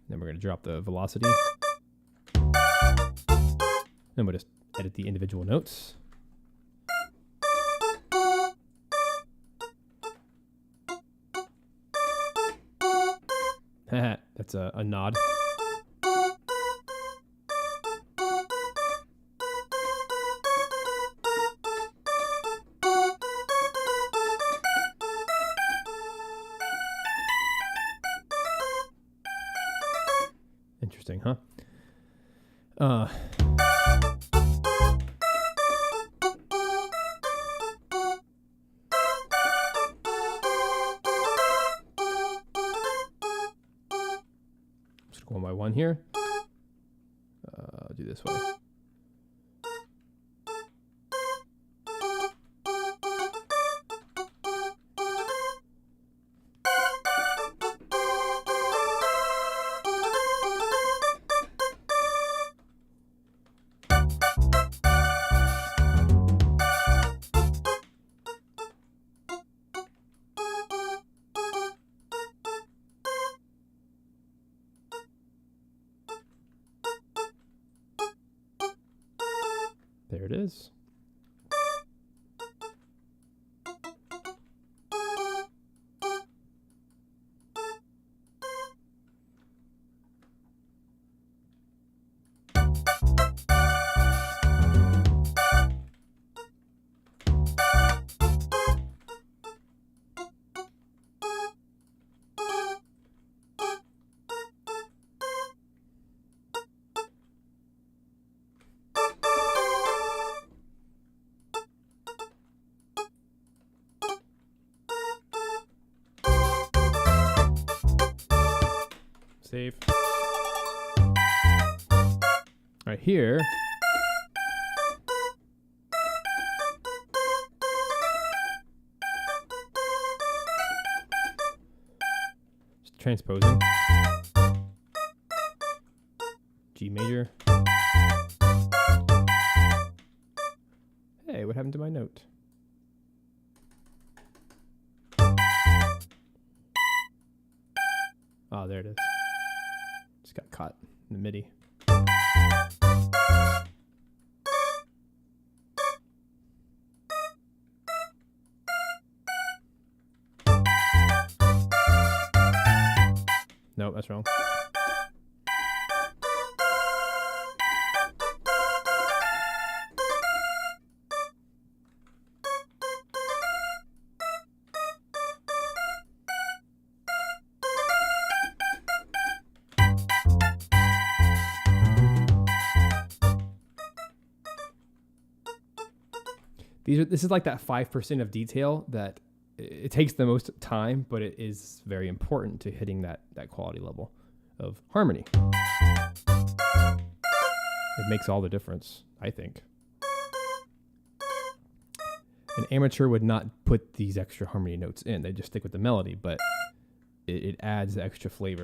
Then we're going to drop the velocity. Then we'll just edit the individual notes. That's a nod. Interesting, huh? Just go one by one here. I'll do this way. There it is. Save. Right here. Just transposing. G major. Hey, what happened to my note? Oh, there it is. Just got caught in the MIDI. Nope, that's wrong. This is like that 5% of detail that it takes the most time, but it is very important to hitting that quality level of harmony. It makes all the difference, I think. An amateur would not put these extra harmony notes in. They just stick with the melody, but it adds the extra flavor.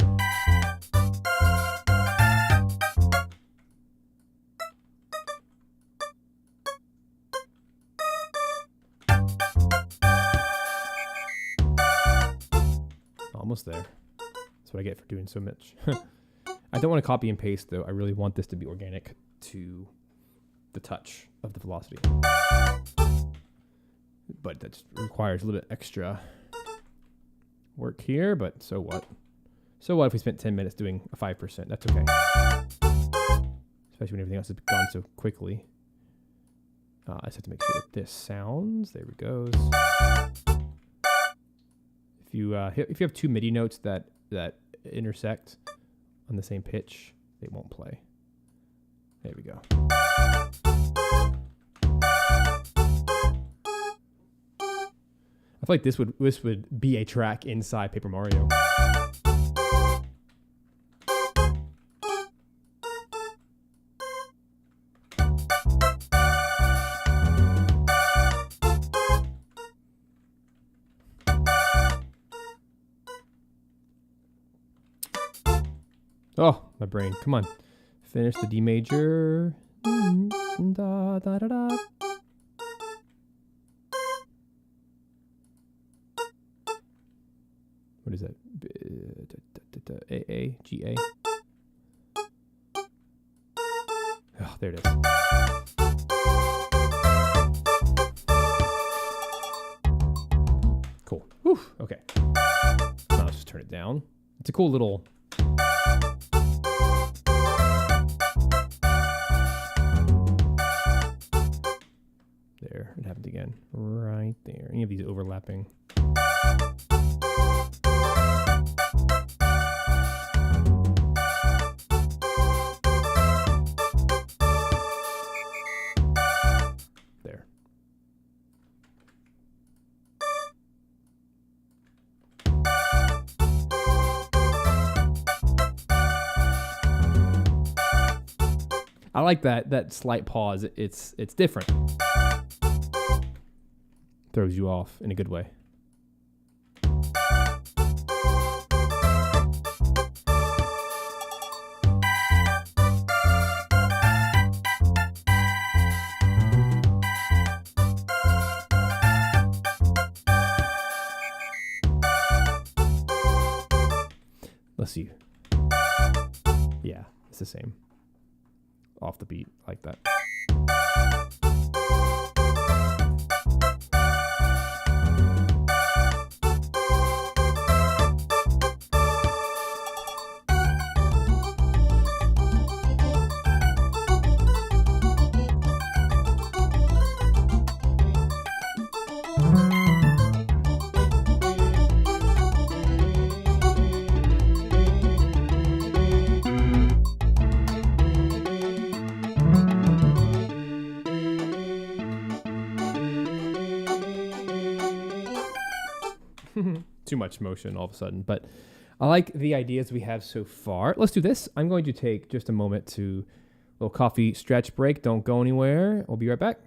Almost there. That's what I get for doing so much. I don't want to copy and paste, though. I really want this to be organic to the touch of the velocity. But that requires a little bit extra work here, but so what? So what if we spent 10 minutes doing a 5%? That's okay. Especially when everything else has gone so quickly. I just have to make sure that this sounds. There it goes. If you have two MIDI notes that intersect on the same pitch, they won't play. There we go. I feel like this would be a track inside Paper Mario. Oh, my brain. Come on. Finish the D major. Da, da, da, da. What is that? A, A, G, A. Oh, there it is. Cool. Whew. Okay. Now let's just turn it down. It's a cool little... There, it happened again. Right there. Any of these overlapping. There. I like that slight pause. It's different. Throws you off in a good way. Let's see. Yeah, it's the same. Off the beat, like that. Too much motion all of a sudden, but I like the ideas we have so far. Let's do this. I'm going to take just a moment to a little coffee stretch break. Don't go anywhere. We'll be right back.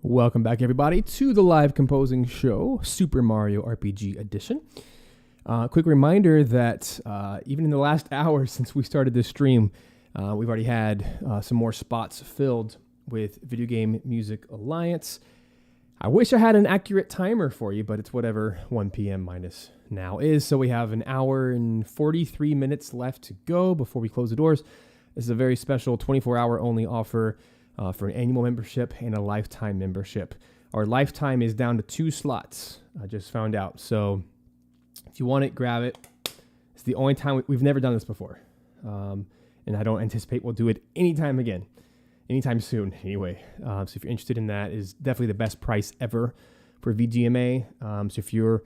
Welcome back, everybody, to the live composing show, Super Mario RPG Edition. Quick reminder that even in the last hour since we started this stream, we've already had some more spots filled with Video Game Music Alliance. I wish I had an accurate timer for you, but it's whatever 1 p.m. minus now is. So we have an hour and 43 minutes left to go before we close the doors. This is a very special 24-hour only offer for an annual membership and a lifetime membership. Our lifetime is down to 2 slots. I just found out. So if you want it, grab it. It's the only time we've never done this before. And I don't anticipate we'll do it anytime soon anyway. So if you're interested in that, is definitely the best price ever for VGMA. So if you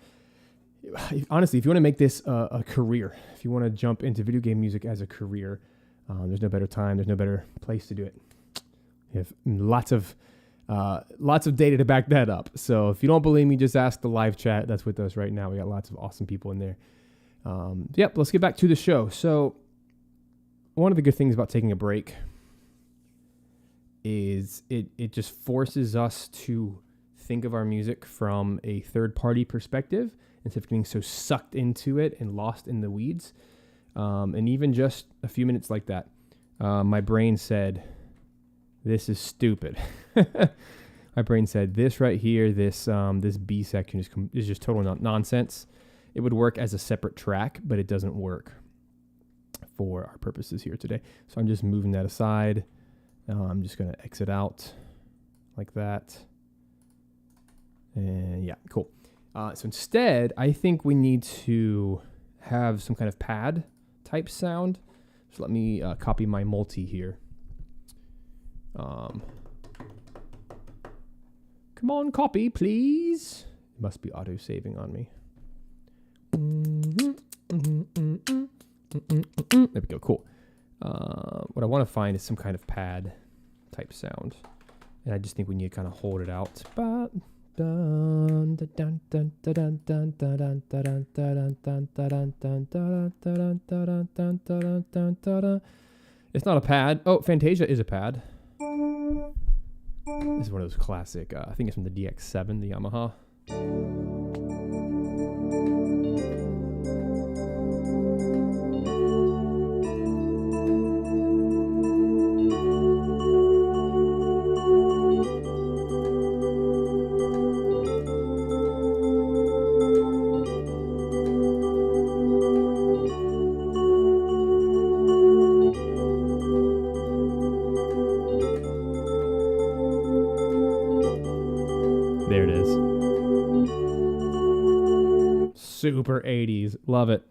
want to make this a career, if you want to jump into video game music as a career, there's no better time, there's no better place to do it. You have lots of data to back that up. So if you don't believe me, just ask the live chat that's with us right now. We got lots of awesome people in there. Let's get back to the show. So one of the good things about taking a break is it just forces us to think of our music from a third-party perspective instead of getting so sucked into it and lost in the weeds. And even just a few minutes like that, my brain said, this is stupid. My brain said, this right here, this B section is just total nonsense. It would work as a separate track, but it doesn't work for our purposes here today. So I'm just moving that aside. I'm just going to exit out like that. And yeah, cool. So instead, I think we need to have some kind of pad type sound. So let me copy my multi here. Come on, copy, please. It must be auto saving on me. There we go. Cool. What I want to find is some kind of pad type sound, and I just think we need to kind of hold it out. It's not a pad. Oh, Fantasia is a pad. This is one of those classic. I think it's from the DX7, the Yamaha. There it is. Super 80s. Love it.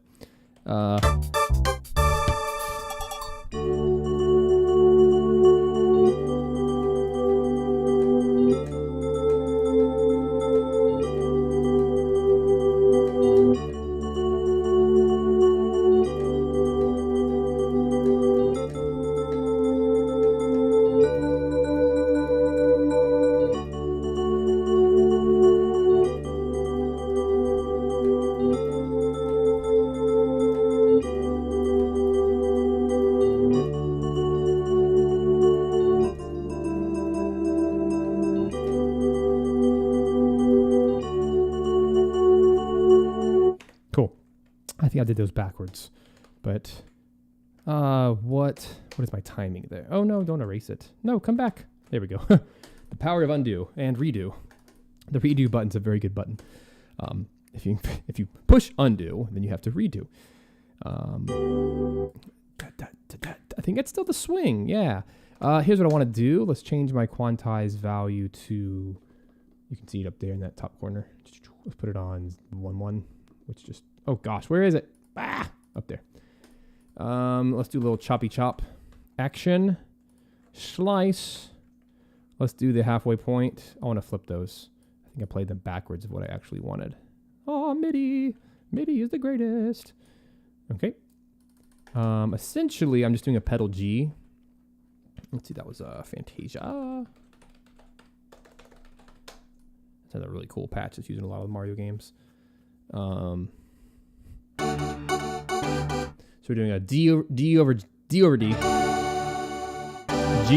Cool. I think I did those backwards, but what is my timing there? Oh no, don't erase it. No, come back. There we go. The power of undo and redo. The redo button's a very good button. If you push undo, then you have to redo. I think it's still the swing. Yeah. Here's what I want to do. Let's change my quantize value to, you can see it up there in that top corner. Let's put it on 1-1, which just, oh gosh, where is it? Up there. Let's do a little choppy chop action. Slice. Let's do the halfway point. I want to flip those. I think I played them backwards of what I actually wanted. Oh, MIDI. MIDI is the greatest. Okay. Essentially, I'm just doing a pedal G. Let's see, that was Fantasia. That's another really cool patch that's used in a lot of Mario games. So we're doing a D over D, G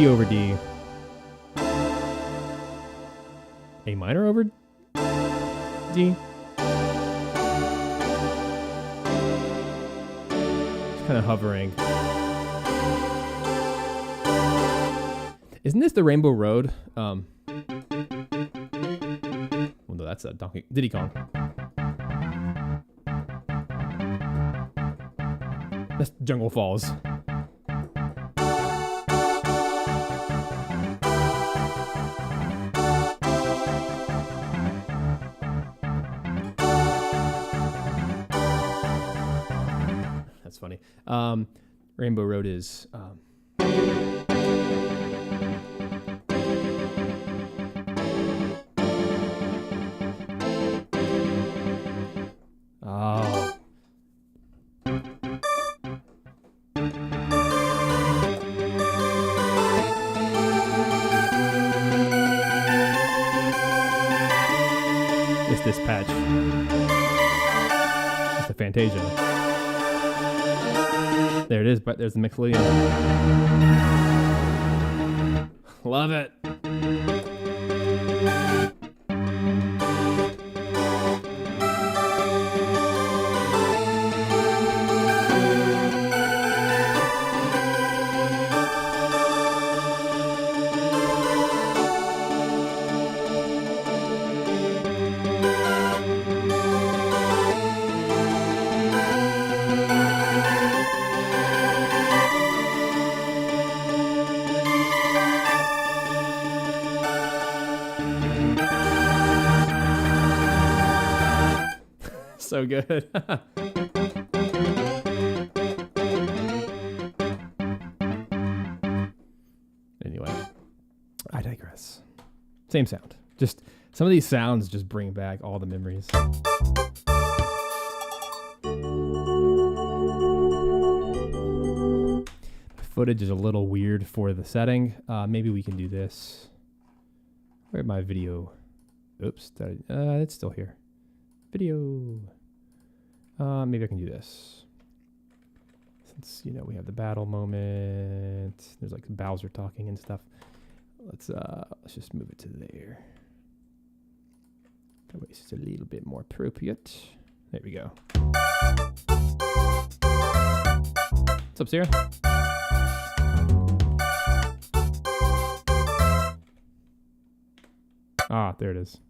over D, A minor over D. Just kind of hovering. Isn't this the Rainbow Road? Well, no, that's a Diddy Kong. That's Jungle Falls. That's funny. Rainbow Road is... Oh. It's this patch. It's the Fantasia. There it is, but there's the McLean. Love it. So good. Anyway, I digress. Same sound. Just some of these sounds just bring back all the memories. Footage is a little weird for the setting. Maybe we can do this. Where'd my video? Oops, it's still here. Video. Maybe I can do this. Since, you know, we have the battle moment. There's like Bowser talking and stuff. Let's just move it to there. That way it's just a little bit more appropriate. There we go. What's up, Sarah? Ah, there it is.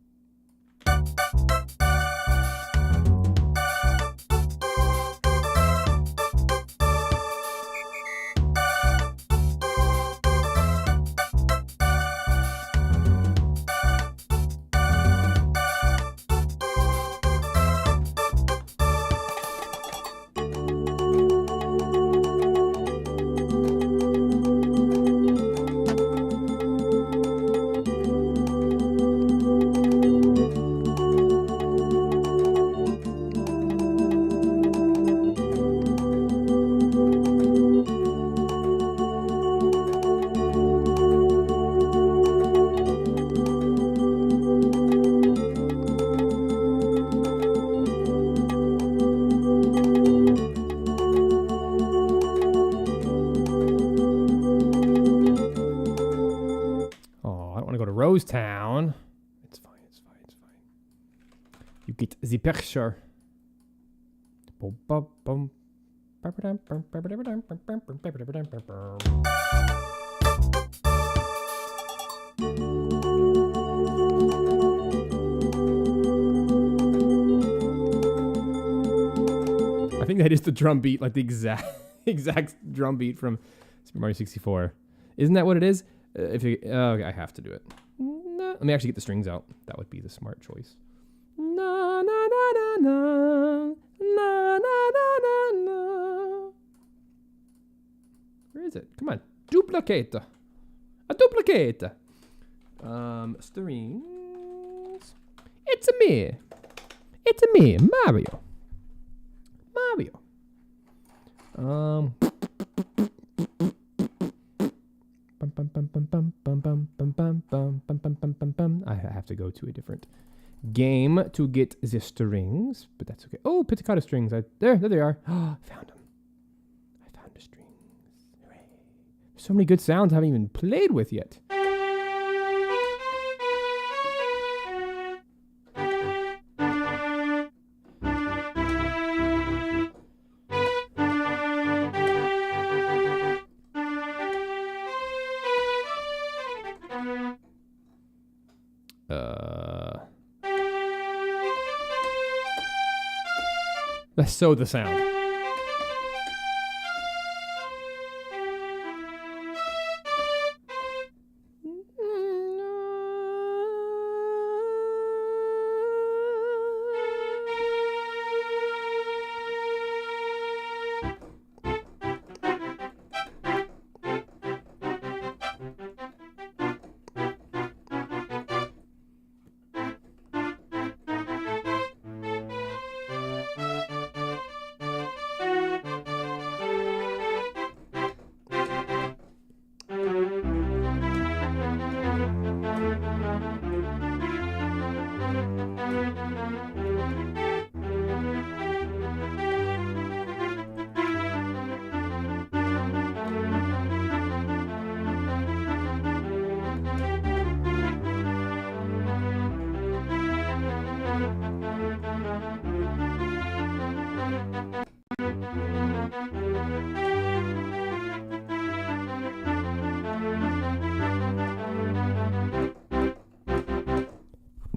Town. It's fine, it's fine, it's fine. You get the picture. I think that is the drum beat, like the exact drum beat from Super Mario 64. Isn't that what it is? I have to do it. No, let me actually get the strings out. That would be the smart choice. Na na na na na na na na na na. Where is it? Come on, duplicate. A duplicate. Strings. It's me. It's me, Mario. Mario. I have to go to a different game to get the strings, but that's okay. Oh, pizzicato strings. There they are. Oh, I found them. I found the strings. Hooray. There's so many good sounds I haven't even played with yet. That's so the sound.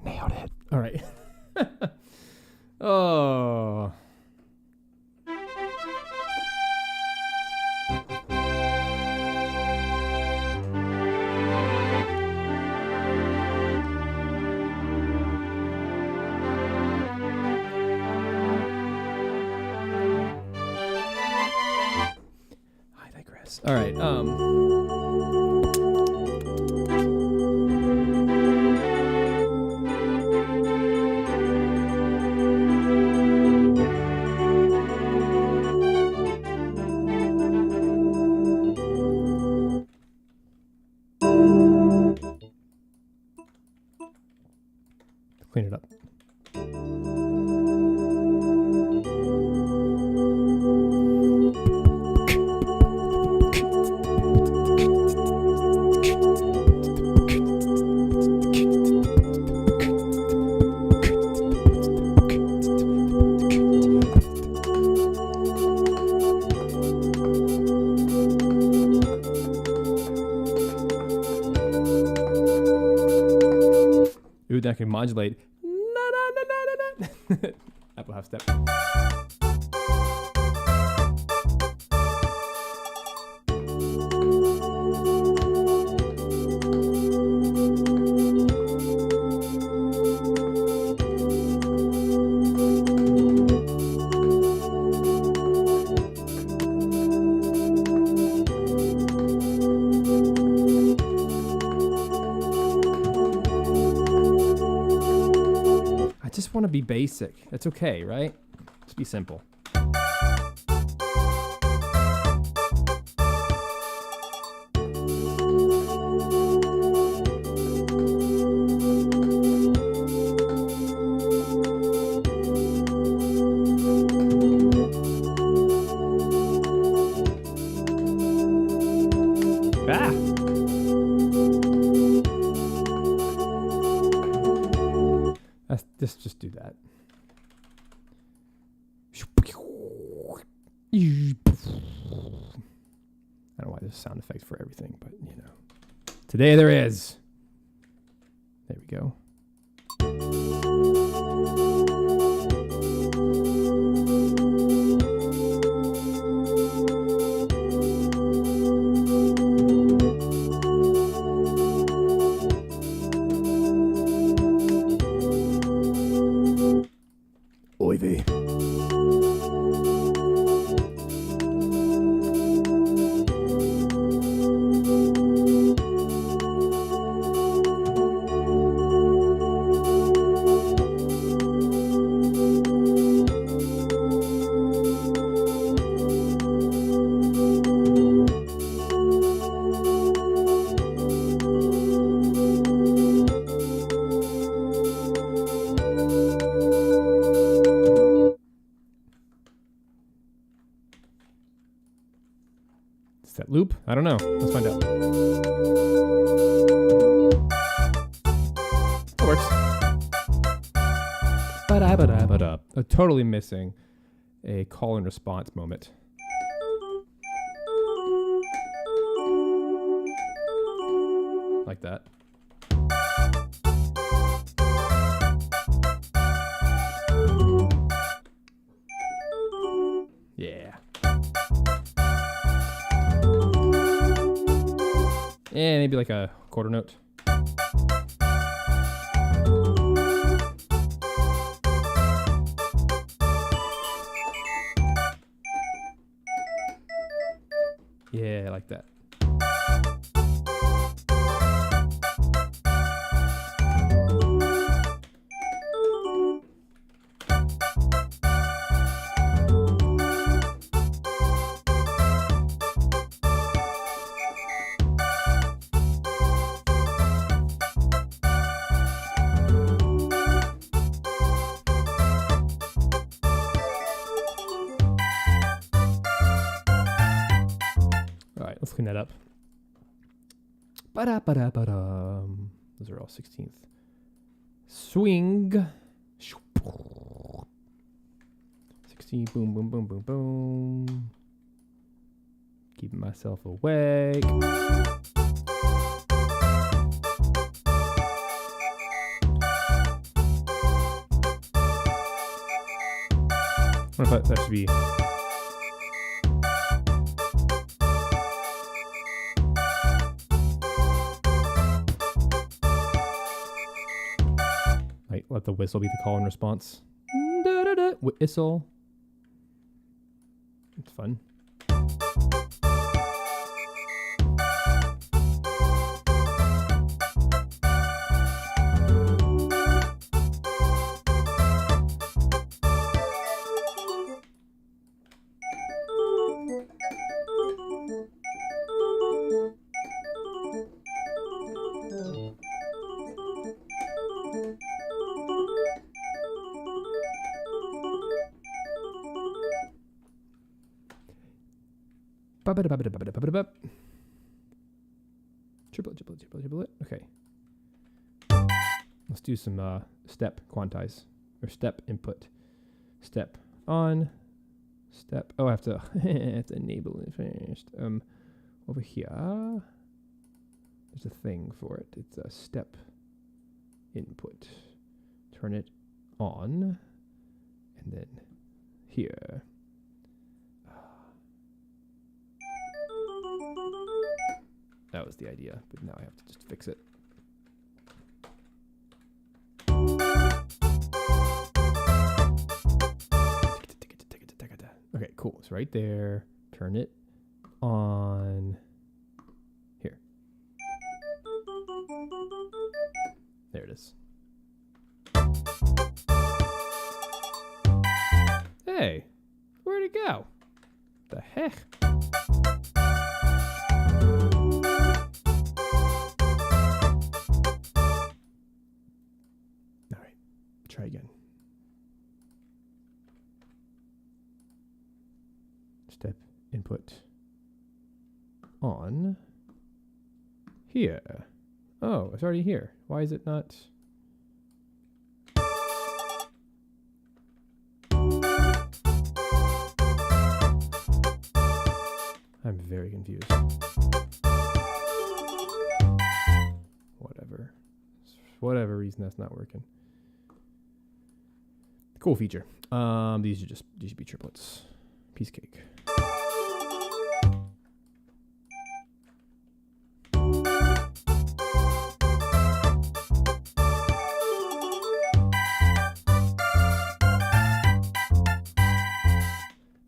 Nailed it. All right. Oh. I digress. All right. Clean it up. Ooh, that can modulate. Apple half step. I just want to be basic. It's okay, right? Just be simple. Ah! Just do that. I don't know why there's sound effects for everything, but you know. Today there is. There we go. Oy vey. Is that loop? I don't know. Let's find out. It works. Ba-da-ba-da-ba-da. Totally missing a call and response moment. Like that. And maybe like a quarter note. Yeah, I like that. Let's clean that up. Ba-da-ba-da-ba-da. Those are all 16th. Swing. 16. Boom, boom, boom, boom, boom. Keeping myself awake. What if that should be... Let the whistle be the call and response. Whistle. It's fun. Triplet. Okay. Let's do some step quantize or step input. Step on. Step. Oh, I have to enable it first. Over here, there's a thing for it. It's a step input. Turn it on, and then here. That was the idea, but now I have to just fix it. Okay, cool. It's right there. Turn it on. Here. There it is. Hey, where'd it go? The heck? Try again. Step input on here. Oh, it's already here. Why is it not? I'm very confused. Whatever. For whatever reason, that's not working. Cool feature. These should be triplets. Piece cake.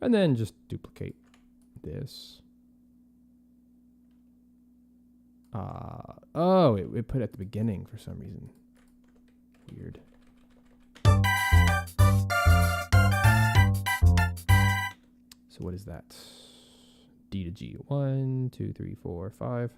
And then just duplicate this. Oh, it put it at the beginning for some reason. Weird. So what is that? D to G. 1, 2, 3, 4, 5.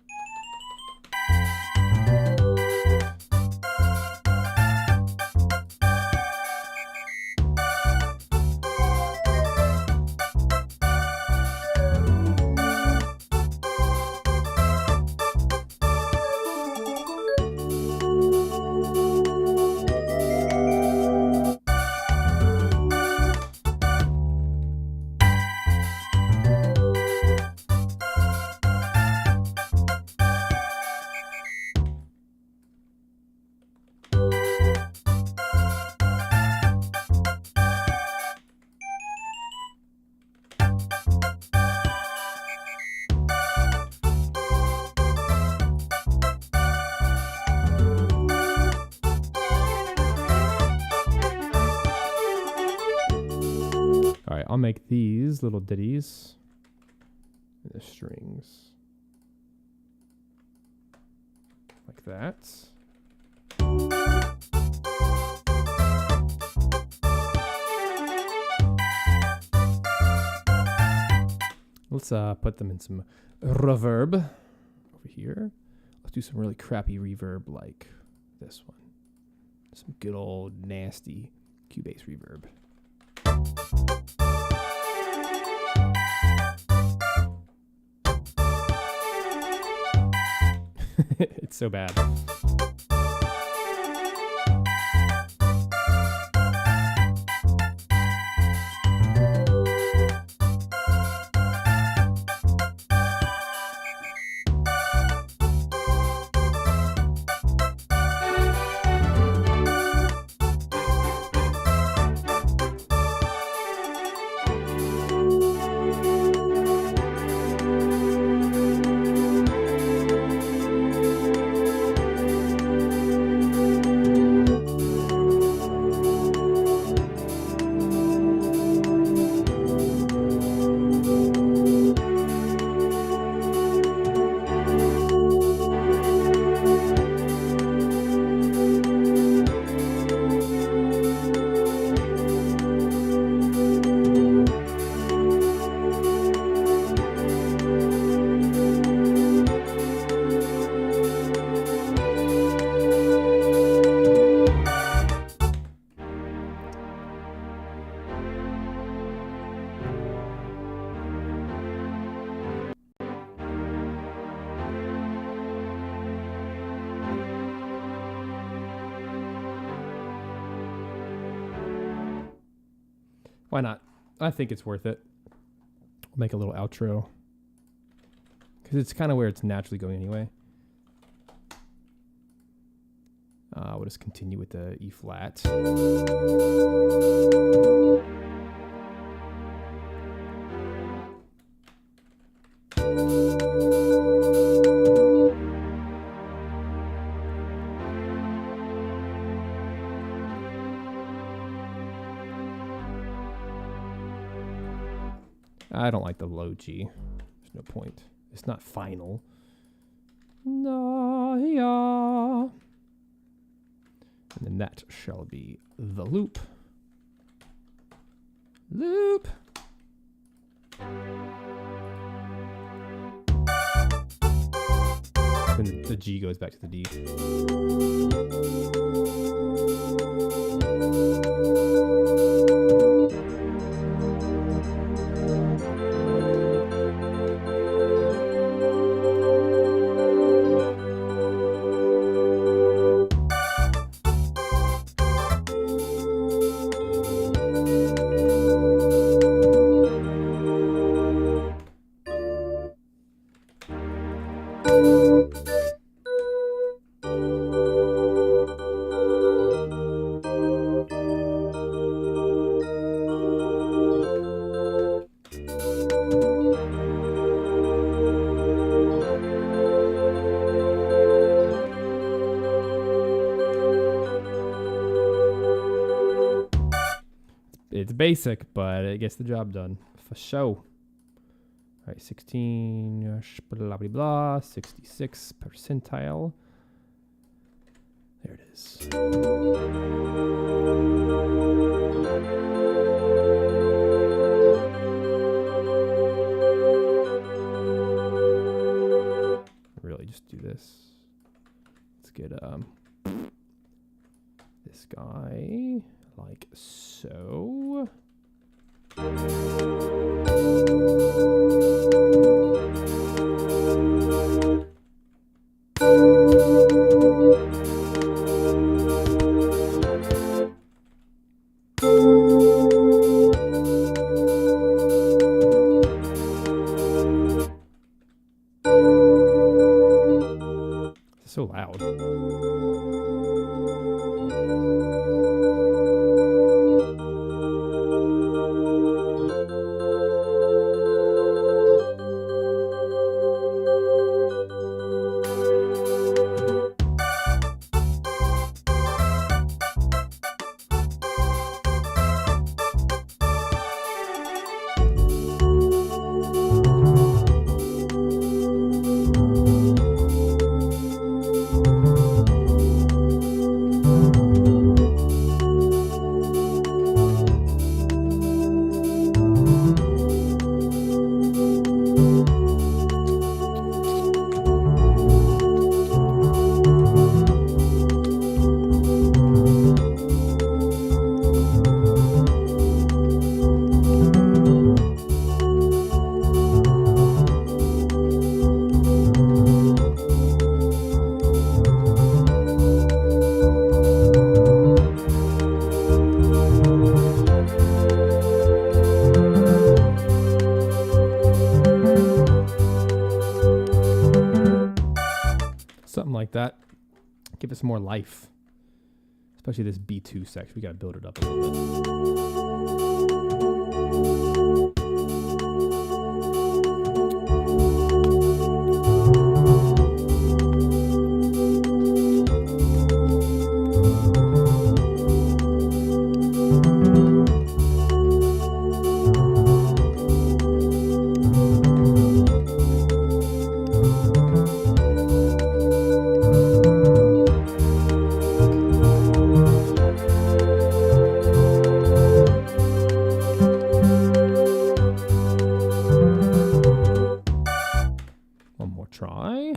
I'll make these little ditties. The strings. Like that. Let's put them in some reverb over here. Let's do some really crappy reverb like this one. Some good old nasty Cubase reverb. It's so bad. Why not? I think it's worth it. Make a little outro. Because it's kind of where it's naturally going anyway. We'll just continue with the E flat. I don't like the low G. There's no point. It's not final. No, yeah. And then that shall be the loop. Loop. Then the G goes back to the D. It's basic, but it gets the job done for show. All right, 16, blah, blah, blah, 66 percentile. There it is. Really, just do this. Let's get this guy like so. It's so loud. Give it some more life. Especially this B2 section. We got to build it up a little try.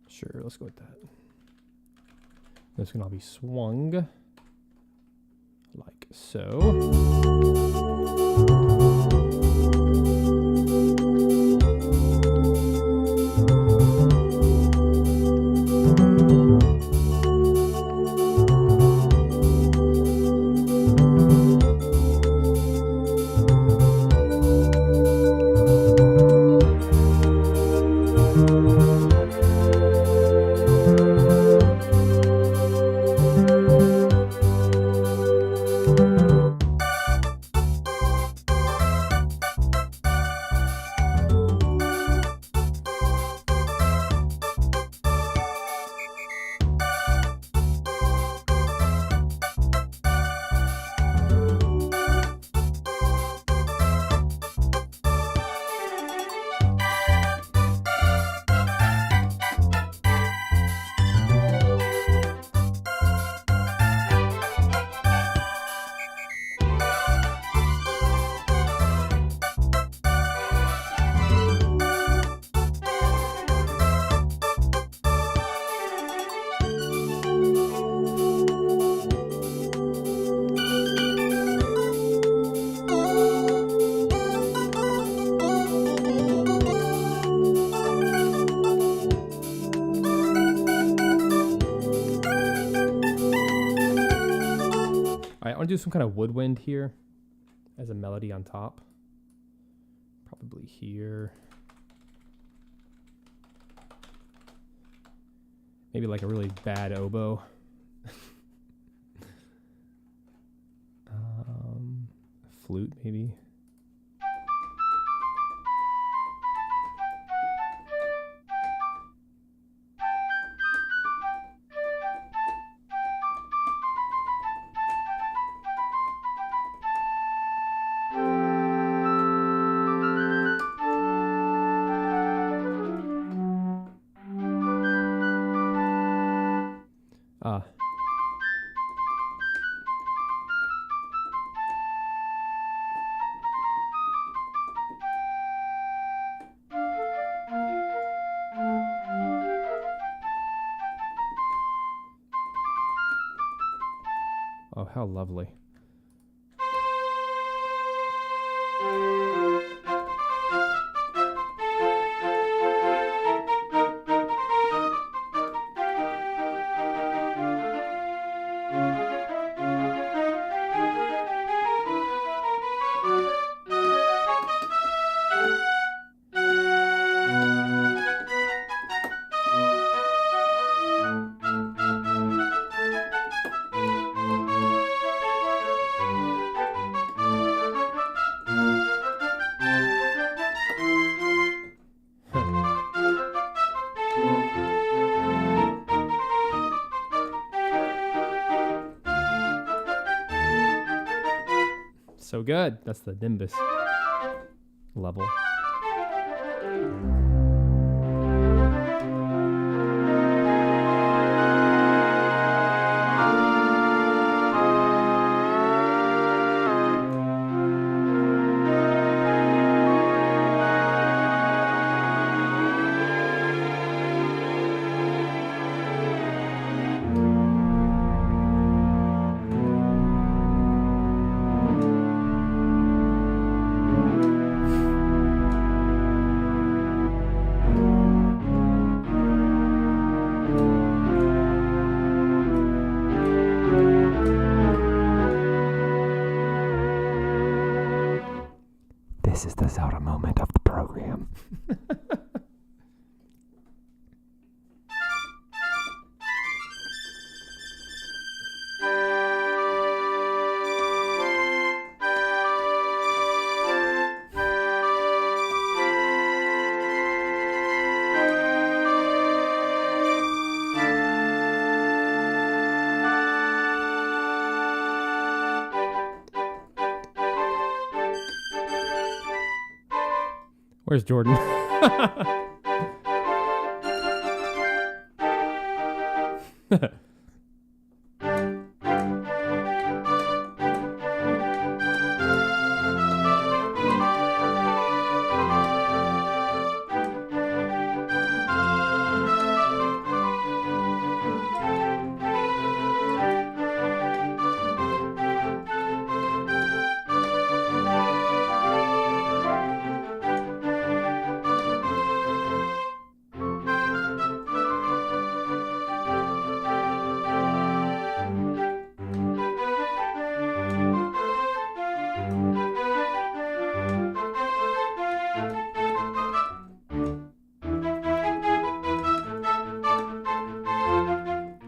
Sure, let's go with that. This can all be swung like so. All right, I want to do some kind of woodwind here as a melody on top. Probably here. Maybe like a really bad oboe. Flute, maybe. Oh, how lovely. So good. That's the Nimbus level. out a moment of the program. Where's Jordan?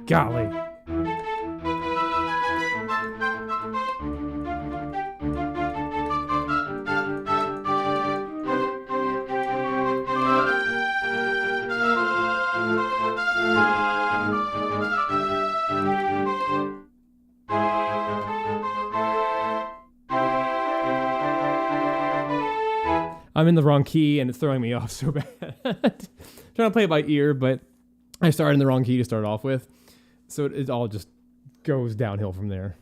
Golly. I'm in the wrong key and it's throwing me off so bad. Trying to play it by ear, but I started in the wrong key to start off with. So it all just goes downhill from there.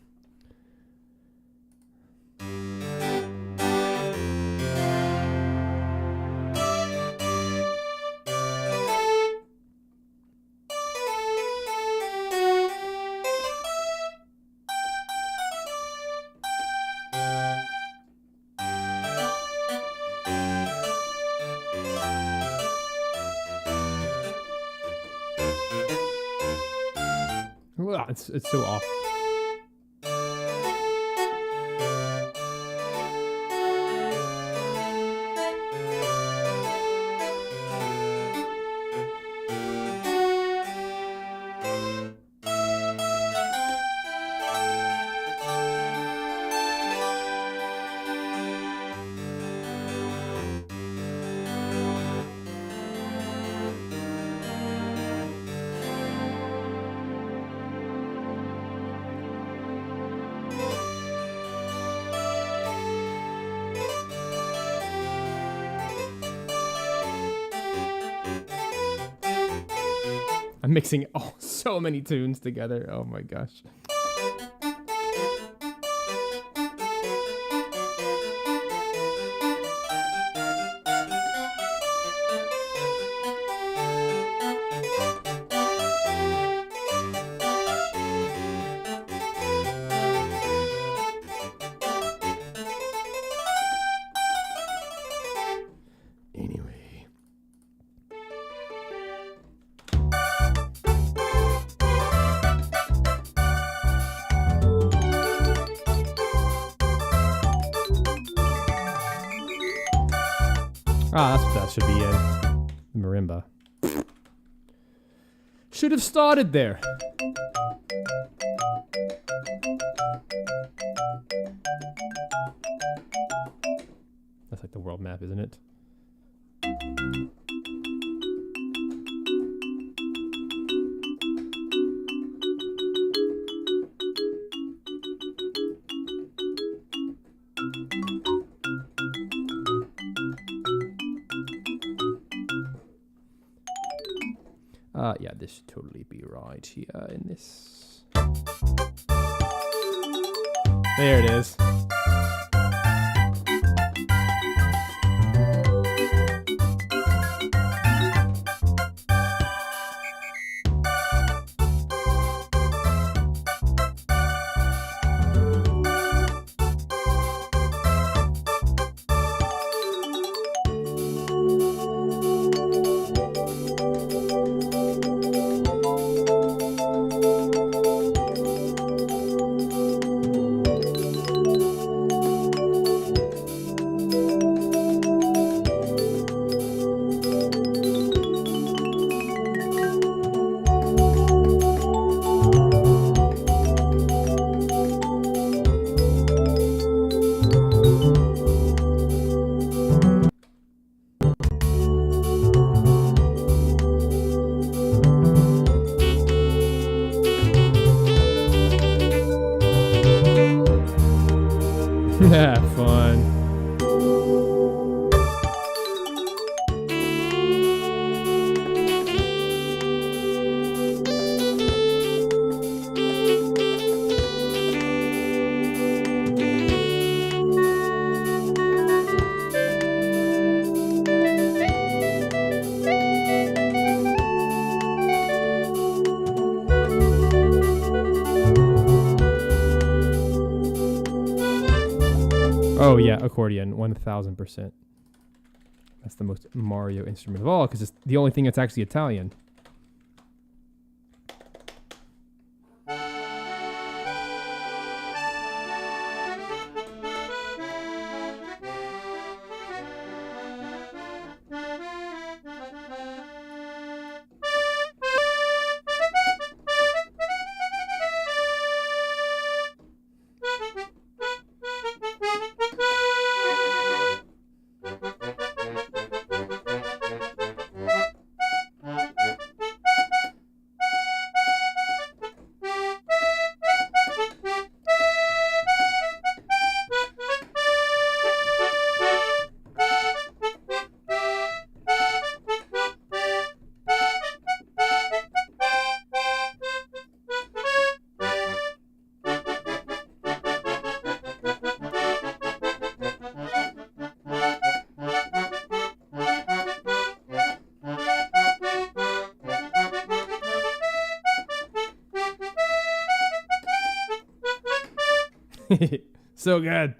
It's so off. I'm mixing so many tunes together. Oh my gosh. That's what that should be in. Marimba. Should have started there. That's like the world map, isn't it? Yeah, this should totally be right here in this. There it is. Oh yeah, accordion, 1000%. That's the most Mario instrument of all because it's the only thing that's actually Italian. So good.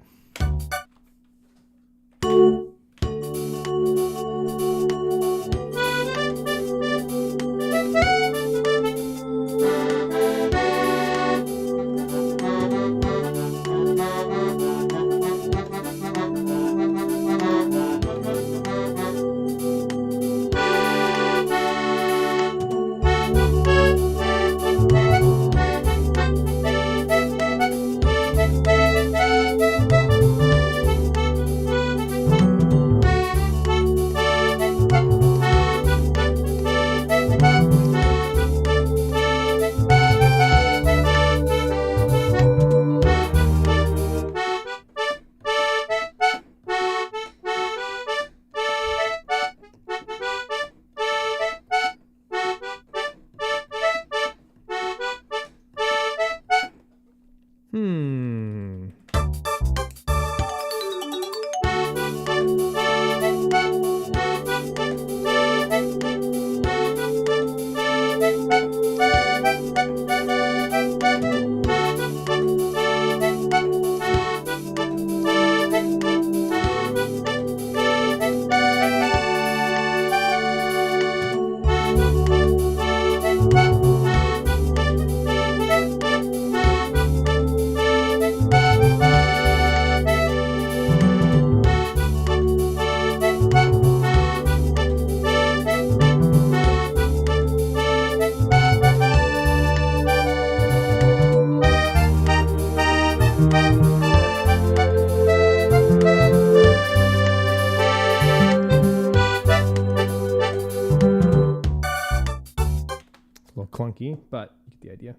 A little clunky, but you get the idea.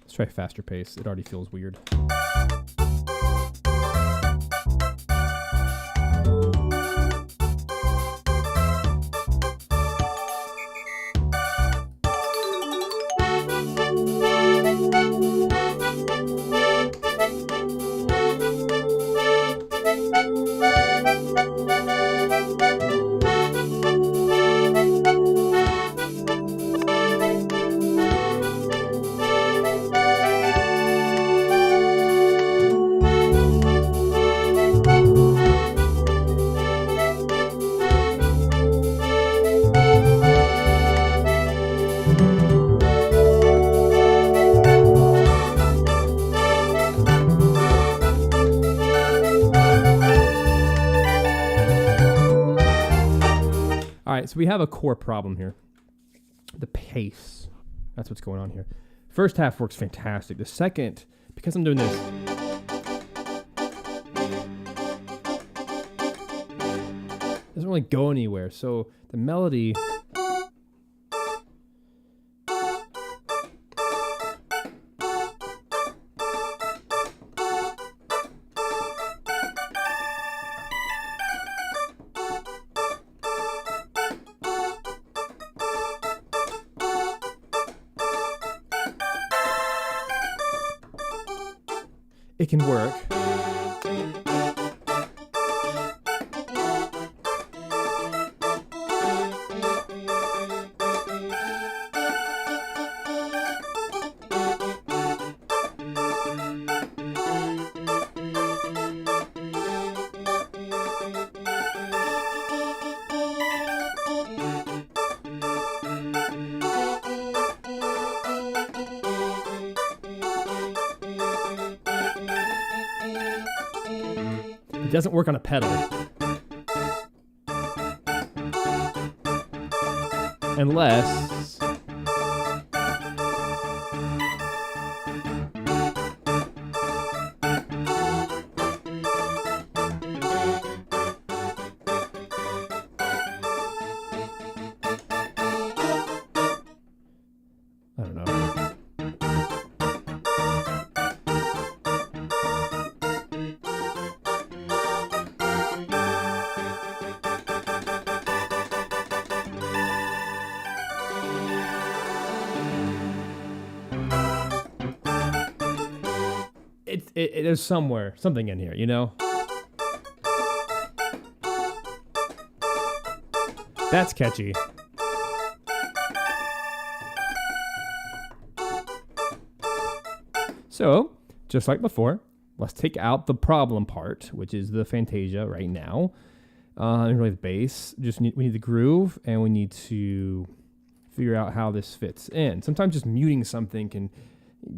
Let's try faster pace. It already feels weird. All right, so we have a core problem here. The pace. That's what's going on here. First half works fantastic. The second, because I'm doing this. Doesn't really go anywhere. So the melody. It can work. It doesn't work on a pedal. Unless... I don't know. There's something in here, you know? That's catchy. So, just like before, let's take out the problem part, which is the Fantasia right now. And really the bass. We need the groove, and we need to figure out how this fits in. Sometimes just muting something can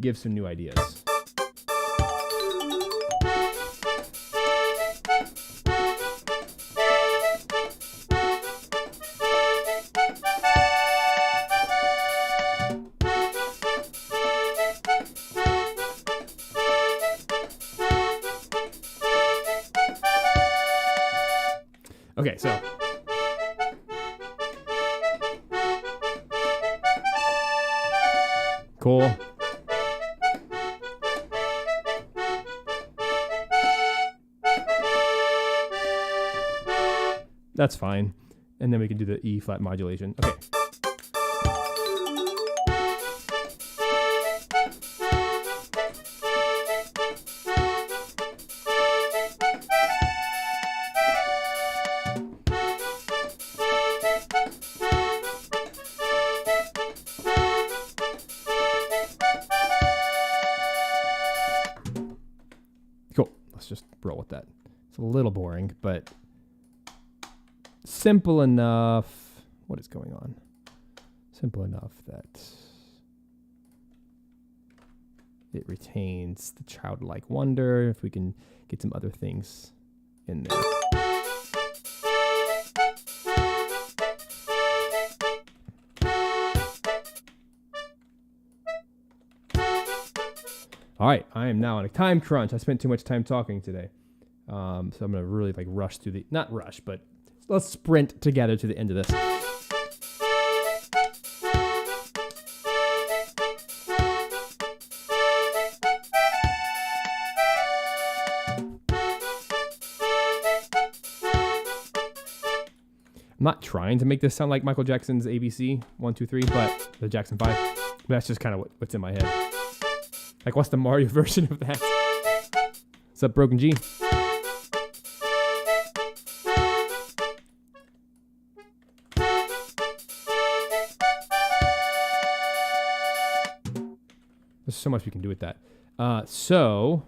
give some new ideas. Okay, so cool. That's fine. And then we can do the E flat modulation. Okay. Cool. Let's just roll with that. It's a little boring, but simple enough. What is going on? Simple enough that it retains the childlike wonder. If we can get some other things in there. All right, I am now on a time crunch. I spent too much time talking today. So I'm going to really like rush through not rush, but let's sprint together to the end of this. I'm not trying to make this sound like Michael Jackson's ABC 1, 2, 3, but the Jackson 5. But that's just kind of what's in my head. Like, what's the Mario version of that? What's up, Broken G? There's so much we can do with that. So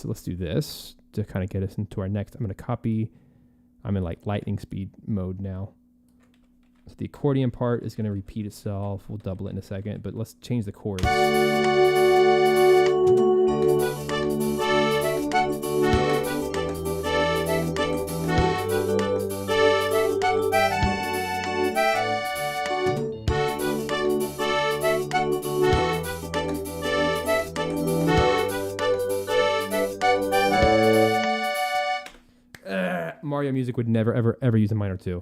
let's do this to kind of get us into our next. I'm going to copy. I'm in like lightning speed mode now. So the accordion part is going to repeat itself. We'll double it in a second, but let's change the chords. Mario music would never, ever, ever use a minor 2.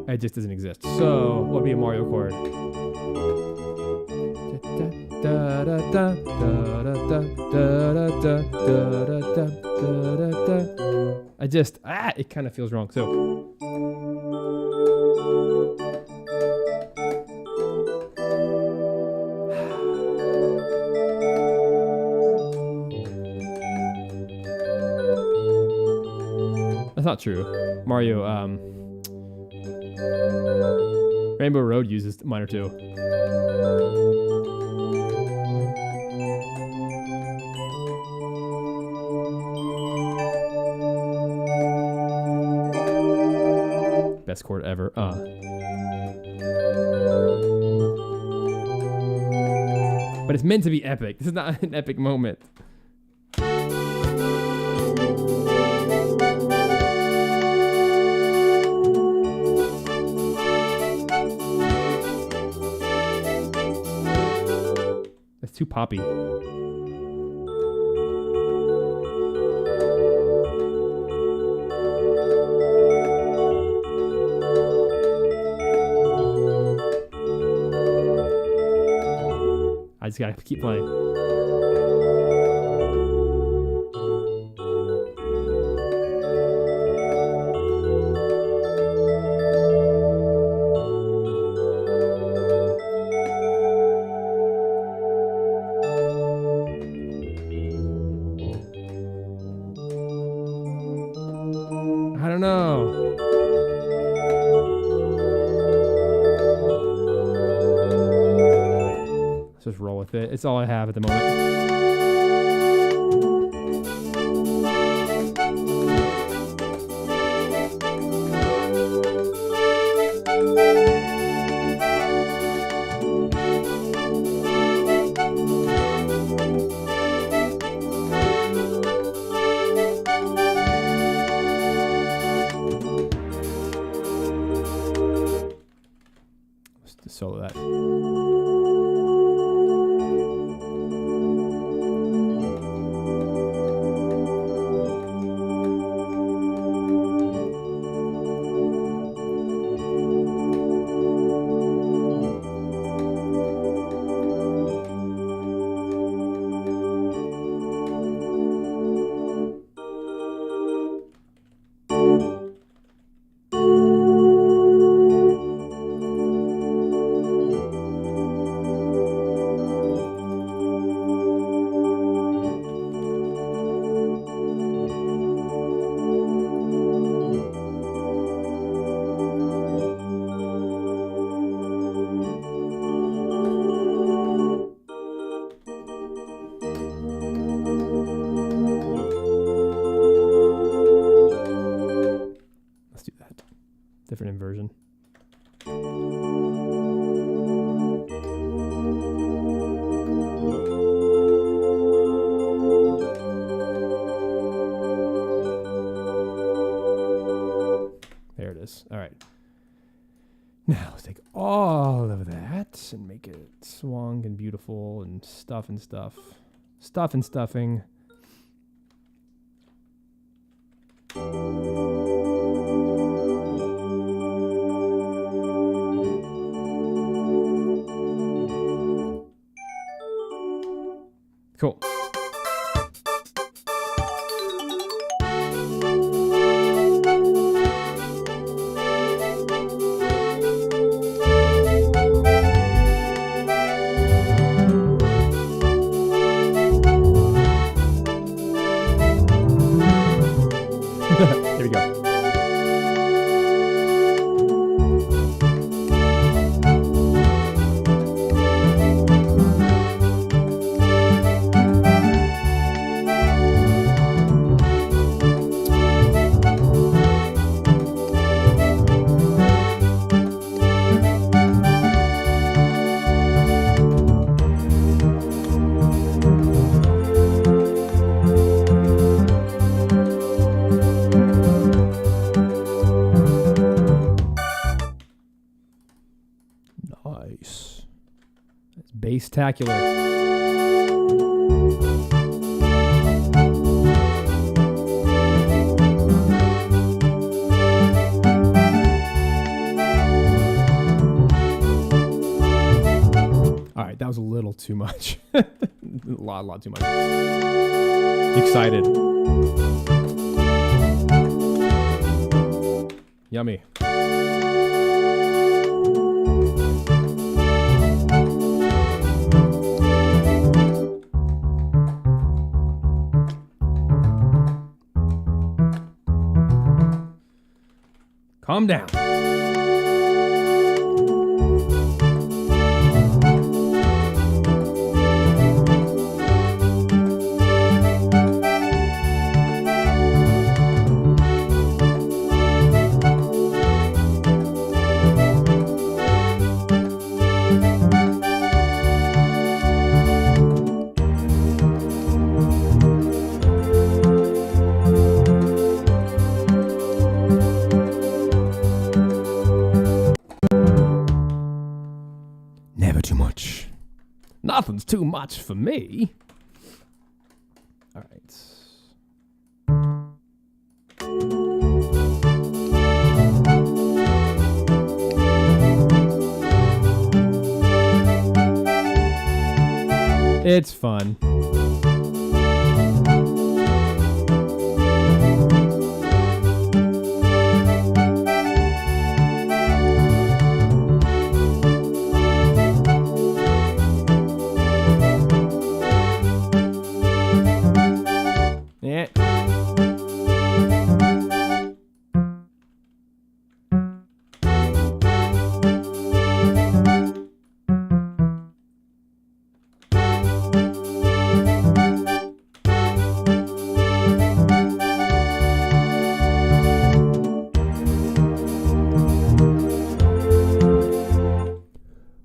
It just doesn't exist. So, what would be a Mario chord? It kind of feels wrong. So, That's not true. Mario, Rainbow Road uses minor 2. Best chord ever. But it's meant to be epic. This is not an epic moment. That's too poppy. I just gotta keep playing. I don't know. Let's just roll with it. It's all I have at the moment. Let's just solo that. Different inversion. There it is. All right. Now let's take all of that and make it swung and beautiful and stuff and stuff. Stuff and stuffing. Cool. Here we go. Nice. That's bass-tacular. All right, that was a little too much. a lot too much. Excited. Yummy. Calm down. Never too much. Nothing's too much for me. All right. It's fun. Yeah.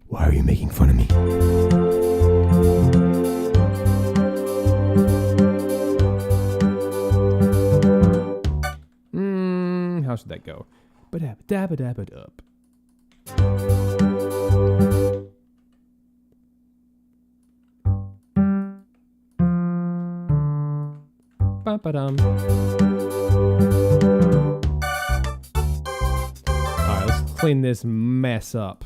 Why are you making fun of me? How should that go? Ba-da-ba-da-ba-da-ba-dup. Ba-ba-dum. Alright, let's clean this mess up.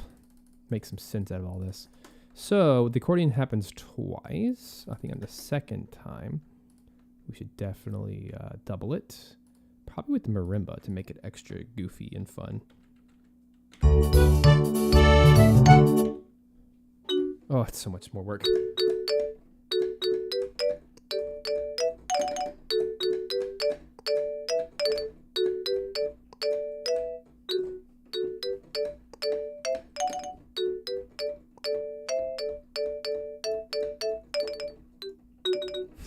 Make some sense out of all this. So, the accordion happens twice. I think on the second time, we should definitely double it. Probably with the marimba to make it extra goofy and fun. Oh, it's so much more work.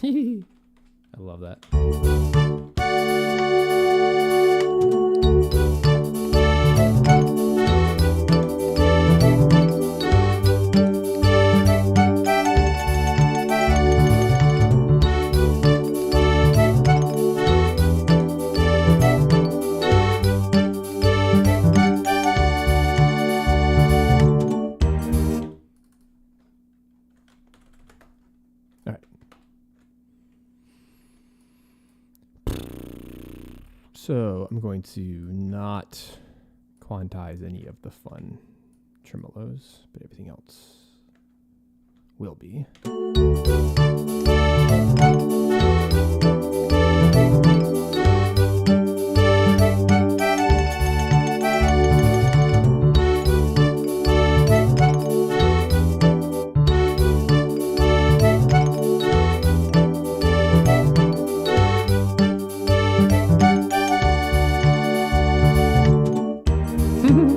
I love that. So I'm going to not quantize any of the fun tremolos, but everything else will be.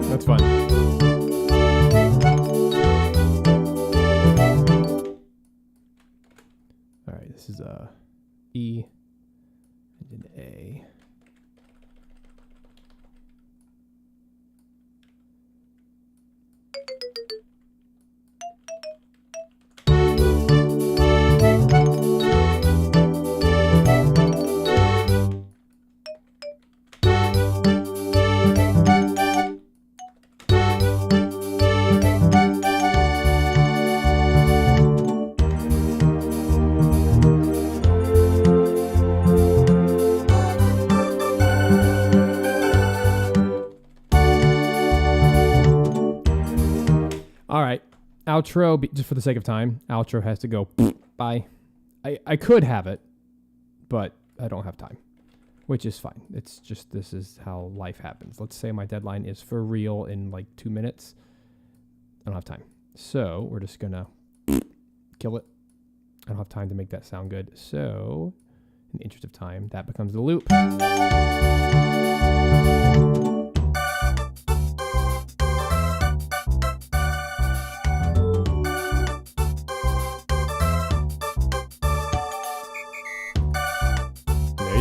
That's fun. All right, this is E and an A. All right, outro, just for the sake of time, outro has to go bye. I could have it, but I don't have time, which is fine. It's just, this is how life happens. Let's say my deadline is for real in like 2 minutes. I don't have time. So we're just gonna kill it. I don't have time to make that sound good. So in the interest of time, that becomes the loop.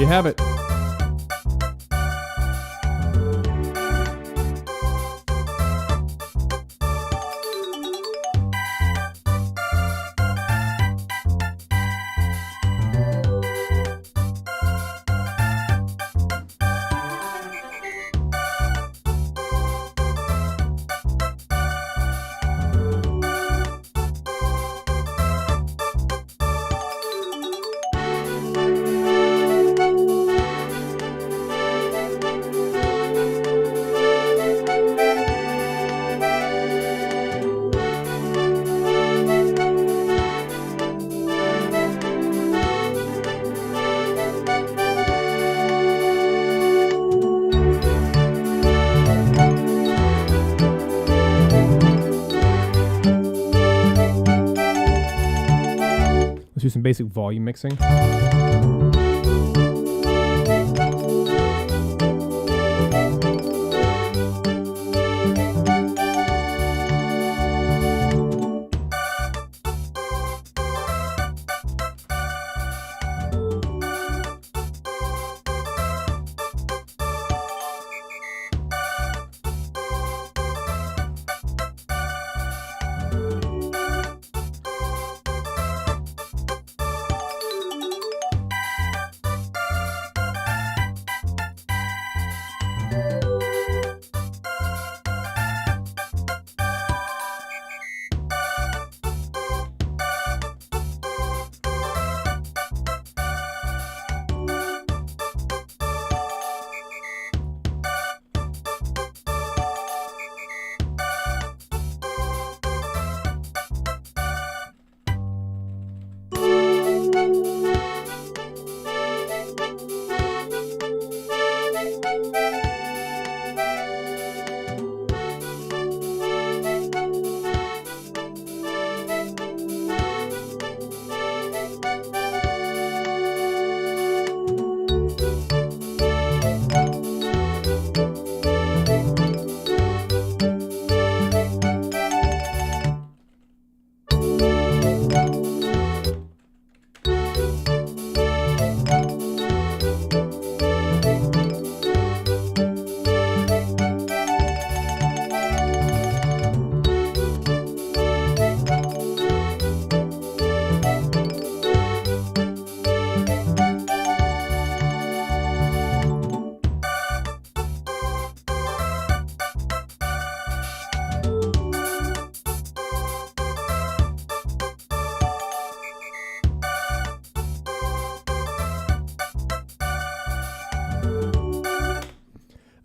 you have it. Let's do some basic volume mixing.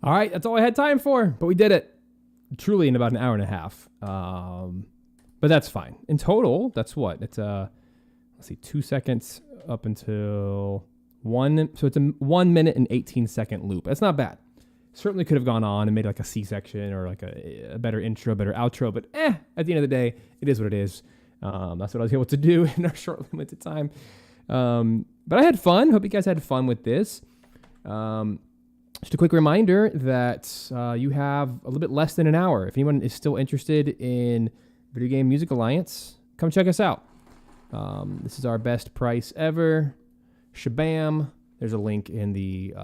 All right, that's all I had time for, but we did it truly in about an hour and a half. But that's fine. In total, that's what? It's let's see, 2 seconds up until one. So it's a 1 minute and 18-second loop. That's not bad. Certainly could have gone on and made like a C-section or like a better intro, better outro, but at the end of the day, it is what it is. That's what I was able to do in our short limited time. But I had fun. Hope you guys had fun with this. Just a quick reminder that you have a little bit less than an hour. If anyone is still interested in Video Game Music Alliance, come check us out. This is our best price ever. Shabam. There's a link in the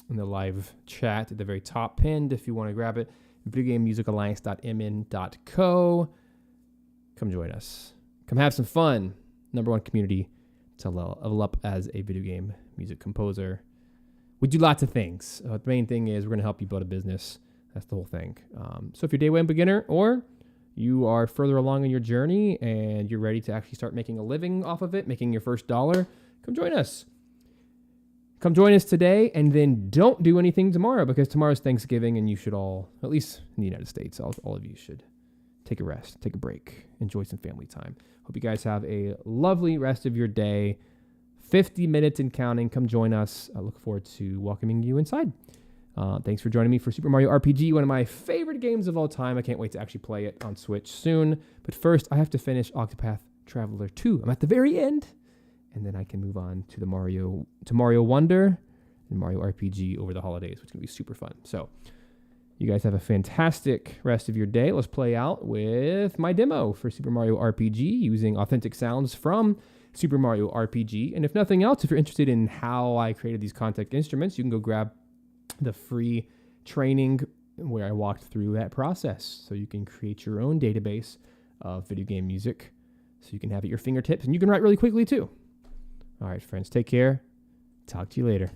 live chat at the very top pinned if you want to grab it. videogamemusicalliance.mn.co. Come join us. Come have some fun. #1 community to level up as a video game music composer. We do lots of things. The main thing is we're going to help you build a business. That's the whole thing. So if you're day one beginner or you are further along in your journey and you're ready to actually start making a living off of it, making your first dollar, come join us. Come join us today and then don't do anything tomorrow because tomorrow's Thanksgiving and you should all, at least in the United States, all of you should take a rest, take a break, enjoy some family time. Hope you guys have a lovely rest of your day. 50 minutes and counting. Come join us. I look forward to welcoming you inside. Thanks for joining me for Super Mario RPG, one of my favorite games of all time. I can't wait to actually play it on Switch soon. But first, I have to finish Octopath Traveler 2. I'm at the very end, and then I can move on to Mario Wonder and Mario RPG over the holidays, which is going to be super fun. So you guys have a fantastic rest of your day. Let's play out with my demo for Super Mario RPG using authentic sounds from Super Mario RPG. And if nothing else, if you're interested in how I created these contact instruments, you can go grab the free training where I walked through that process. So you can create your own database of video game music so you can have it at your fingertips, and you can write really quickly too. All right, friends, take care. Talk to you later.